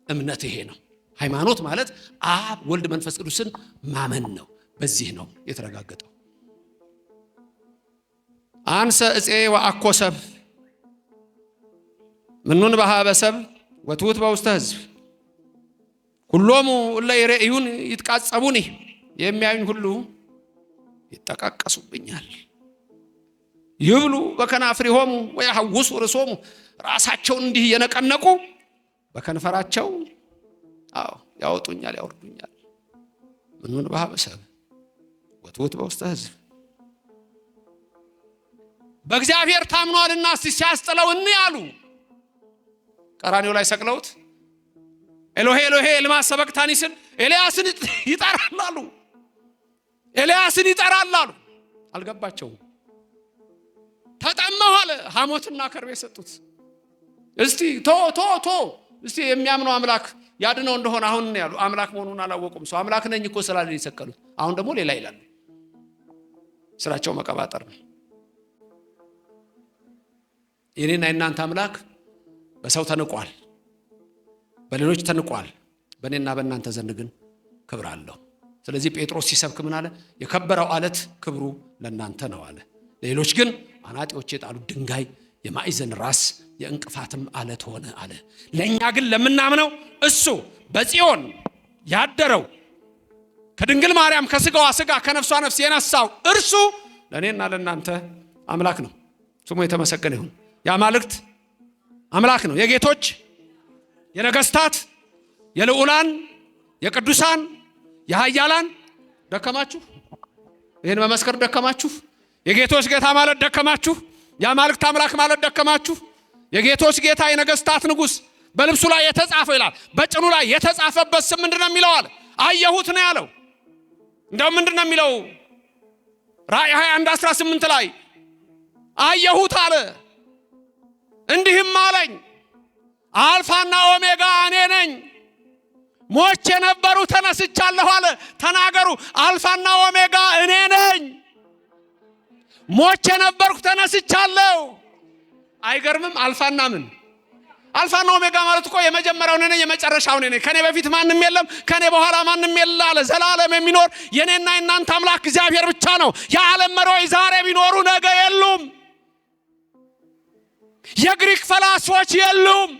እምነት፣ ይሄ ነው ሃይማኖት ማለት አብ ወልድ መንፈስ ቅዱስን ማመን ነው። በዚህ ነው የተረጋገጠው። አንሰ እፄ ወአኮ ሰብ ምኑን በሃበሰብ ወትውት በውስተ ሕዝብ ሁሎሙ እለ ይሬእዩን ይትቃጸቡኒ። የሚያዩኝ ሁሉ ይጠቃቀሱብኛል። ይብሉ በከናፍሪሆሙ ወያሐውሱ ርእሶሙ። ራሳቸውን እንዲህ እየነቀነቁ በከንፈራቸው ያወጡኛል፣ ያወርዱኛል። ምኑን በሃበሰብ ወትውት በውስተ ሕዝብ። በእግዚአብሔር ታምኗልና ሲያስጥለው ያሉ ቀራንዮ ላይ ሰቅለውት ኤሎሄ ኤሎሄ ለማ ሰበቅታኒ ሲል ኤልያስን ይጠራሉ፣ ኤልያስን ይጠራሉ። አልገባቸውም። ተጠማሁ አለ። ሐሞትና ከርቤ ሰጡት። እስቲ ቶ እስቲ የሚያምነው አምላክ ያድነው እንደሆነ አሁን ነው ያሉ። አምላክ መሆኑን አላወቁም። ሰው አምላክ ነኝ እኮ ስላለ ይሰቀሉት። አሁን ደግሞ ሌላ ይላሉ። ስራቸው መቀባጠር ነው። የኔና የናንተ አምላክ በሰው ተንቋል፣ በሌሎች ተንቋል። በእኔና በእናንተ ዘንድ ግን ክብር አለው። ስለዚህ ጴጥሮስ ሲሰብክ ምን አለ? የከበረው አለት ክብሩ ለእናንተ ነው አለ። ሌሎች ግን አናጢዎች የጣሉት ድንጋይ የማዕዘን ራስ የእንቅፋትም አለት ሆነ አለ። ለእኛ ግን ለምናምነው እሱ በጽዮን ያደረው ከድንግል ማርያም ከስጋዋ ስጋ ከነፍሷ ነፍስ የነሳው እርሱ ለእኔና ለእናንተ አምላክ ነው። ስሙ የተመሰገነ ይሁን። የአማልክት አምላክ ነው። የጌቶች የነገስታት የልዑላን የቅዱሳን የኃያላን ደከማችሁ? ይህን መመስከር ደከማችሁ? የጌቶች ጌታ ማለት ደከማችሁ? የአማልክት አምላክ ማለት ደከማችሁ? የጌቶች ጌታ የነገስታት ንጉስ በልብሱ ላይ የተጻፈው ይላል። በጭኑ ላይ የተጻፈበት ስም ምንድነው የሚለው አለ? አየሁት ነው ያለው። እንደው ምንድነው የሚለው? ራእይ 21:18 ላይ አየሁት አለ። እንዲህም አለኝ አልፋና ኦሜጋ እኔ ነኝ፣ ሞቼ ነበሩ ተነስቻለሁ አለ። ተናገሩ። አልፋና ኦሜጋ እኔ ነኝ፣ ሞቼ ነበርኩ ተነስቻለሁ። አይገርምም? አልፋና ምን? አልፋና ኦሜጋ ማለት እኮ የመጀመሪያው እኔ ነኝ፣ የመጨረሻው እኔ ነኝ። ከኔ በፊት ማንም የለም፣ ከኔ በኋላ ማንም የለም አለ። ዘላለም የሚኖር የኔና የናንተ አምላክ እግዚአብሔር ብቻ ነው። የዓለም መሪዎች ዛሬ ቢኖሩ ነገ የሉም። የግሪክ ፈላስፎች የሉም።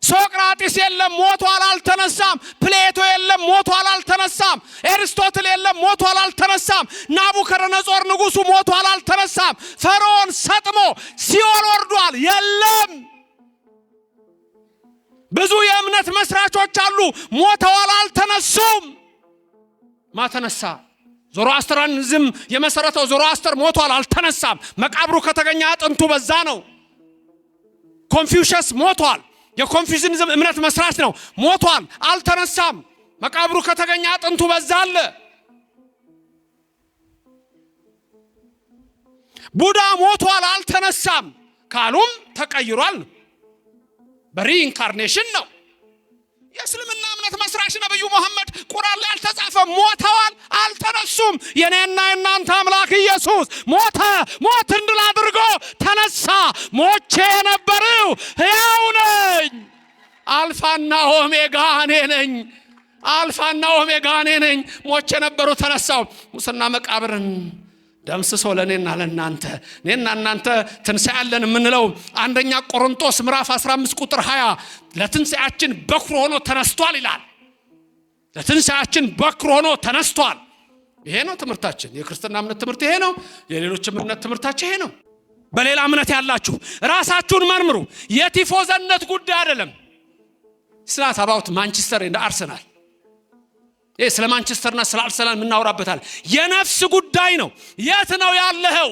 ሶቅራጢስ የለም፣ ሞቷል አልተነሳም። ፕሌቶ የለም፣ ሞቷል አልተነሳም። ኤርስቶትል የለም፣ ሞቷል አልተነሳም። ናቡከደነጾር ንጉሱ ሞቷል አልተነሳም። ፈርዖን ሰጥሞ ሲኦል ወርዷል፣ የለም። ብዙ የእምነት መስራቾች አሉ፣ ሞተዋል አልተነሱም። ማተነሳ? ዞሮአስትራኒዝም የመሰረተው ዞሮአስተር ሞቷል አልተነሳም። መቃብሩ ከተገኘ አጥንቱ በዛ ነው። ኮንፊውሸስ ሞቷል፣ የኮንፊውሽኒዝም እምነት መስራች ነው። ሞቷል አልተነሳም። መቃብሩ ከተገኘ አጥንቱ በዛ አለ። ቡዳ ሞቷል አልተነሳም ካሉም ተቀይሯል። በሪኢንካርኔሽን ነው። የእስልምና እምነት መስራች ነብዩ መሐመድ ቁርአን ላይ አልተጻፈም፣ ሞተዋል አልተነሱም። የኔና የናንተ አምላክ ኢየሱስ ሞተ፣ ሞትን ድል አድርጎ ተነሳ። ሞቼ የነበረው ሕያው ነኝ፣ አልፋና ኦሜጋ እኔ ነኝ፣ አልፋና ኦሜጋ እኔ ነኝ። ሞቼ የነበረው ተነሳው። ሙስና መቃብርን ደምስሶ ለኔና ለናንተ እኔና እናንተ ትንሣኤ አለን የምንለው አንደኛ ቆሮንቶስ ምዕራፍ 15 ቁጥር 20 ለትንሣኤያችን በኩር ሆኖ ተነስቷል ይላል። ለትንሣኤያችን በኩር ሆኖ ተነስቷል። ይሄ ነው ትምህርታችን። የክርስትና እምነት ትምህርት ይሄ ነው። የሌሎችም እምነት ትምህርታቸው ይሄ ነው። በሌላ እምነት ያላችሁ ራሳችሁን መርምሩ። የቲፎዘነት ጉዳይ አይደለም። ስላት አባውት ማንቸስተር እንደ አርሰናል ስለ ማንቸስተርና ስለ አርሰናል እናወራበታል። የነፍስ ጉዳይ ነው። የት ነው ያለኸው?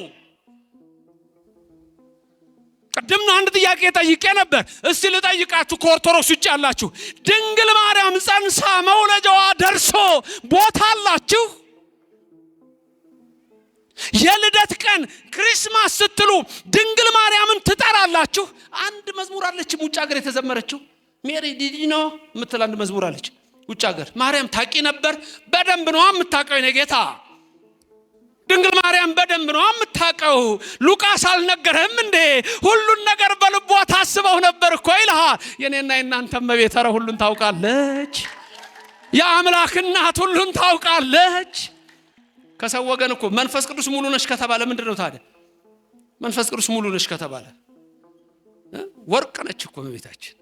ቀደም አንድ ጥያቄ ጠይቄ ነበር። እስቲ ልጠይቃችሁ ከኦርቶዶክስ ውጭ ያላችሁ፣ ድንግል ማርያም ጸንሳ መውለጃዋ ደርሶ ቦታ አላችሁ? የልደት ቀን ክሪስማስ ስትሉ ድንግል ማርያምን ትጠራላችሁ? አንድ መዝሙር አለች ውጭ ሀገር የተዘመረችው ሜሪ ዲዲኖ የምትል አንድ መዝሙር አለች ውጭ ሀገር። ማርያም ታቂ ነበር? በደንብ ነው የምታውቀው። የኔ ጌታ ድንግል ማርያም በደንብ ነው የምታውቀው። ሉቃስ አልነገረህም እንዴ? ሁሉን ነገር በልቧ ታስበው ነበር እኮ ይልሃል። የኔና የናንተ እመቤት ኧረ ሁሉን ታውቃለች። የአምላክ እናት ሁሉን ታውቃለች። ከሰው ወገን እኮ መንፈስ ቅዱስ ሙሉ ነሽ ከተባለ ምንድነው ታዲያ? መንፈስ ቅዱስ ሙሉ ነሽ ከተባለ ወርቅ ነች እኮ እመቤታችን።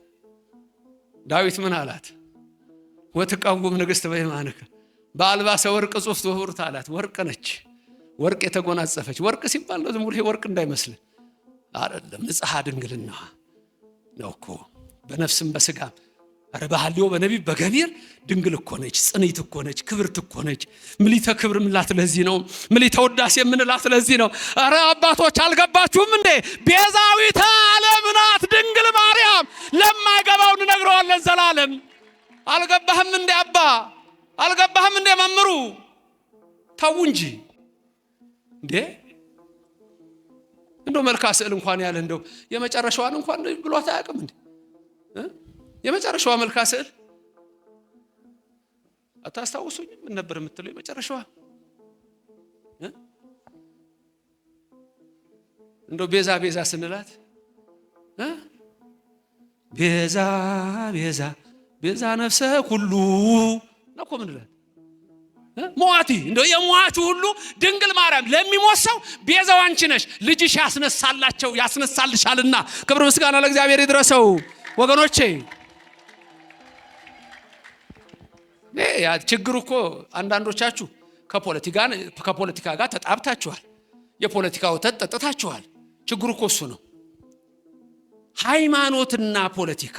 ዳዊት ምን አላት? ወትቀውም ንግሥት በየማንከ በአልባሰ ወርቅ ጽፍት ወህሩት አላት። ወርቅ ነች፣ ወርቅ የተጎናጸፈች። ወርቅ ሲባል ነው ዝም ብሎ ወርቅ እንዳይመስል አይደለም፣ ንጽሐ ድንግልና ነው እኮ በነፍስም በስጋም። አረ በሐልዮ በነቢብ በገቢር ድንግል እኮ ነች፣ ጽንዕት እኮ ነች፣ ክብርት እኮ ነች። ምሊተ ክብር ምላት ለዚህ ነው። ምሊተ ውዳሴ ምንላት ለዚህ ነው። አረ አባቶች አልገባችሁም እንዴ? ቤዛዊተ ዓለም ናት ድንግል ማርያም። ለማይገባው እንነግረዋለን ዘላለም። አልገባህም እንዴ አባ? አልገባህም እንዴ መምሩ? ተው እንጂ እንዴ! እንደው መልካ ስዕል እንኳን ያለ እንደው የመጨረሻዋን እንኳን ብሏት አያውቅም እንዴ? የመጨረሻዋ መልካ ስዕል አታስታውሱኝም? ምን ነበር የምትለው የመጨረሻዋ? እንደው ቤዛ ቤዛ ስንላት ቤዛ ቤዛ ቤዛ ነፍሰ ሁሉ ነኮ ምንላት ሞአቲ እንደው የሞአቱ ሁሉ ድንግል ማርያም ለሚሞት ሰው ቤዛው አንቺ ነሽ፣ ልጅሽ ያስነሳልሻልና ክብር ምስጋና ለእግዚአብሔር ይድረሰው። ወገኖቼ ያ ችግሩ እኮ አንዳንዶቻችሁ ከፖለቲካ ጋር ተጣብታችኋል፣ የፖለቲካ ወተት ጠጥታችኋል። ችግሩ እኮ እሱ ነው። ሃይማኖትና ፖለቲካ፣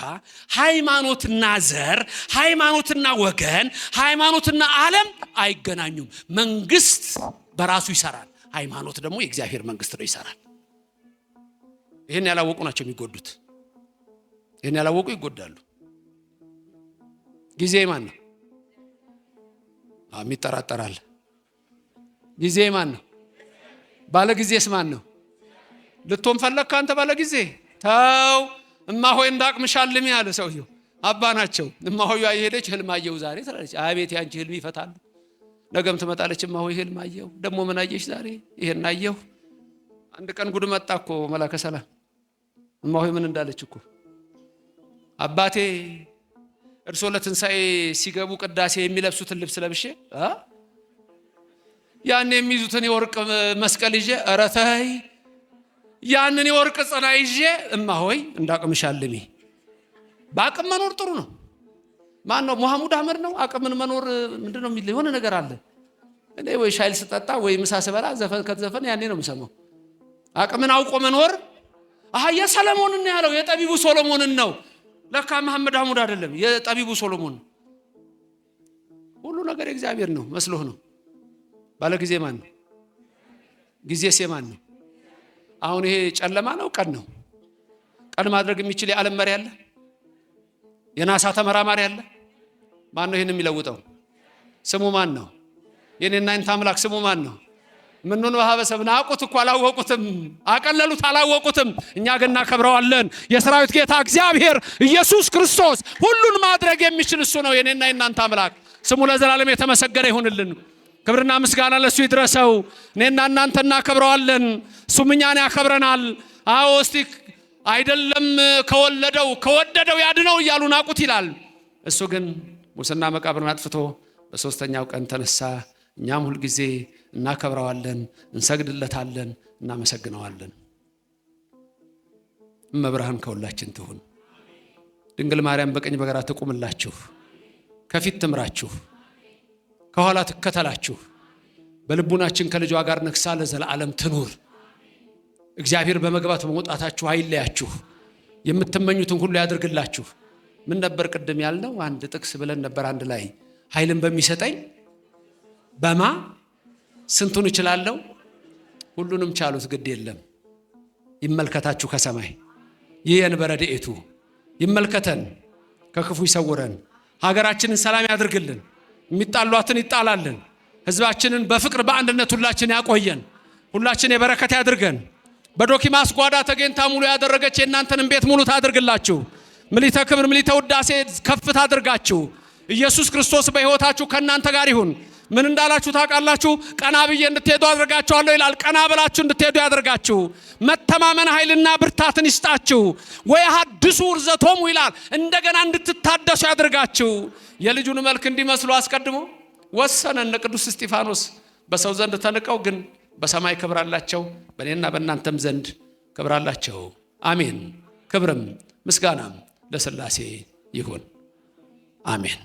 ሃይማኖትና ዘር፣ ሃይማኖትና ወገን፣ ሃይማኖትና ዓለም አይገናኙም። መንግስት በራሱ ይሰራል፣ ሃይማኖት ደግሞ የእግዚአብሔር መንግስት ነው ይሰራል። ይሄን ያላወቁ ናቸው የሚጎዱት። ይሄን ያላወቁ ይጎዳሉ። ጊዜ ማን ነው? የሚጠራጠራል። ጊዜ ማን ነው? ባለ ጊዜስ ማን ነው? ልትሆን ፈለክ አንተ ባለ ጊዜ? ተው እማሆይ እንዳቅምሻልም ያለ ሰውየው አባ ናቸው። እማሆይ አይሄደች ህልም አየሁ ዛሬ ትላለች። አቤት ያንቺ ህልም ይፈታል። ነገም ትመጣለች። እማሆይ ህልም አየሁ። ደግሞ ምን አየሽ ዛሬ? ይሄን አየሁ። አንድ ቀን ጉድ መጣ እኮ መላከ ሰላም። እማሆይ ምን እንዳለች እኮ አባቴ እርሶ ለትንሳኤ ሲገቡ ቅዳሴ የሚለብሱትን ልብስ ለብሼ ያን የሚይዙትን የወርቅ መስቀል ይዤ ኧረ ተይ ያንን የወርቅ ጽና ይዤ እማሆይ እንዳቅምሻልሚ። በአቅም መኖር ጥሩ ነው። ማን ነው? መሐሙድ አህመድ ነው። አቅምን መኖር ምንድነው የሚል የሆነ ነገር አለ። እኔ ወይ ሻይል ስጠጣ ወይ ምሳ ስበላ ዘፈን ከተዘፈን ያኔ ነው የምሰማው። አቅምን አውቆ መኖር የሰለሞንን ነው ያለው፣ የጠቢቡ ሶሎሞንን ነው። ለካ መሐመድ አህመድ አይደለም፣ የጠቢቡ ሶሎሞን። ሁሉ ነገር የእግዚአብሔር ነው መስሎህ ነው። ባለ ጊዜ ማን ነው? ጊዜስ የማን ነው? አሁን ይሄ ጨለማ ነው ቀን ነው? ቀን ማድረግ የሚችል የዓለም መሪ አለ? የናሳ ተመራማሪ አለ? ማን ነው ይሄን የሚለውጠው? ስሙ ማን ነው? የኔና እናንተ አምላክ ስሙ ማን ነው? ምኑን በሐበሰብ ናቁት እኮ አላወቁትም፣ አቀለሉት አላወቁትም። እኛ ግን እናከብረዋለን። የሰራዊት ጌታ እግዚአብሔር ኢየሱስ ክርስቶስ ሁሉን ማድረግ የሚችል እሱ ነው የኔና እናንተ አምላክ። ስሙ ለዘላለም የተመሰገነ ይሁንልን። ክብርና ምስጋና ለሱ ይድረሰው። እኔና እናንተ እናከብረዋለን፣ እሱም እኛን ያከብረናል። አዎ እስቲ አይደለም ከወደደው ያድነው እያሉ ናቁት ይላል። እሱ ግን ሙስና መቃብርን አጥፍቶ በሶስተኛው ቀን ተነሳ። እኛም ሁል ጊዜ እናከብረዋለን፣ እንሰግድለታለን፣ እናመሰግነዋለን። እመብርሃን ከሁላችን ትሁን። ድንግል ማርያም በቀኝ በግራ ትቁምላችሁ፣ ከፊት ትምራችሁ፣ ከኋላ ትከተላችሁ። በልቡናችን ከልጇ ጋር ነግሳ ለዘላለም ትኑር። እግዚአብሔር በመግባት በመውጣታችሁ አይለያችሁ፣ የምትመኙትን ሁሉ ያድርግላችሁ። ምን ነበር ቅድም ያልነው? አንድ ጥቅስ ብለን ነበር አንድ ላይ ኃይልን በሚሰጠኝ በማ ስንቱን እችላለሁ? ሁሉንም ቻሉት። ግድ የለም ይመልከታችሁ ከሰማይ ይህን በረድኤቱ ይመልከተን፣ ከክፉ ይሰውረን፣ ሀገራችንን ሰላም ያድርግልን፣ የሚጣሏትን ይጣላልን፣ ህዝባችንን በፍቅር በአንድነት ሁላችን ያቆየን፣ ሁላችን የበረከት ያድርገን። በዶኪማስ ጓዳ ተገኝታ ሙሉ ያደረገች የእናንተንም ቤት ሙሉ ታድርግላችሁ። ምሊተ ክብር ምሊተ ውዳሴ ከፍ ታድርጋችሁ። ኢየሱስ ክርስቶስ በሕይወታችሁ ከእናንተ ጋር ይሁን። ምን እንዳላችሁ ታውቃላችሁ? ቀና ብዬ እንድትሄዱ አድርጋችኋለሁ ይላል። ቀና ብላችሁ እንድትሄዱ ያድርጋችሁ። መተማመን ኃይልና ብርታትን ይስጣችሁ። ወይሐድሱ ውርዘቶሙ ይላል። እንደገና እንድትታደሱ ያድርጋችሁ። የልጁን መልክ እንዲመስሉ አስቀድሞ ወሰነ። እነ ቅዱስ እስጢፋኖስ በሰው ዘንድ ተንቀው ግን በሰማይ ክብር አላቸው። በእኔና በእናንተም ዘንድ ክብር አላቸው። አሜን። ክብርም ምስጋናም ለሥላሴ ይሁን። አሜን።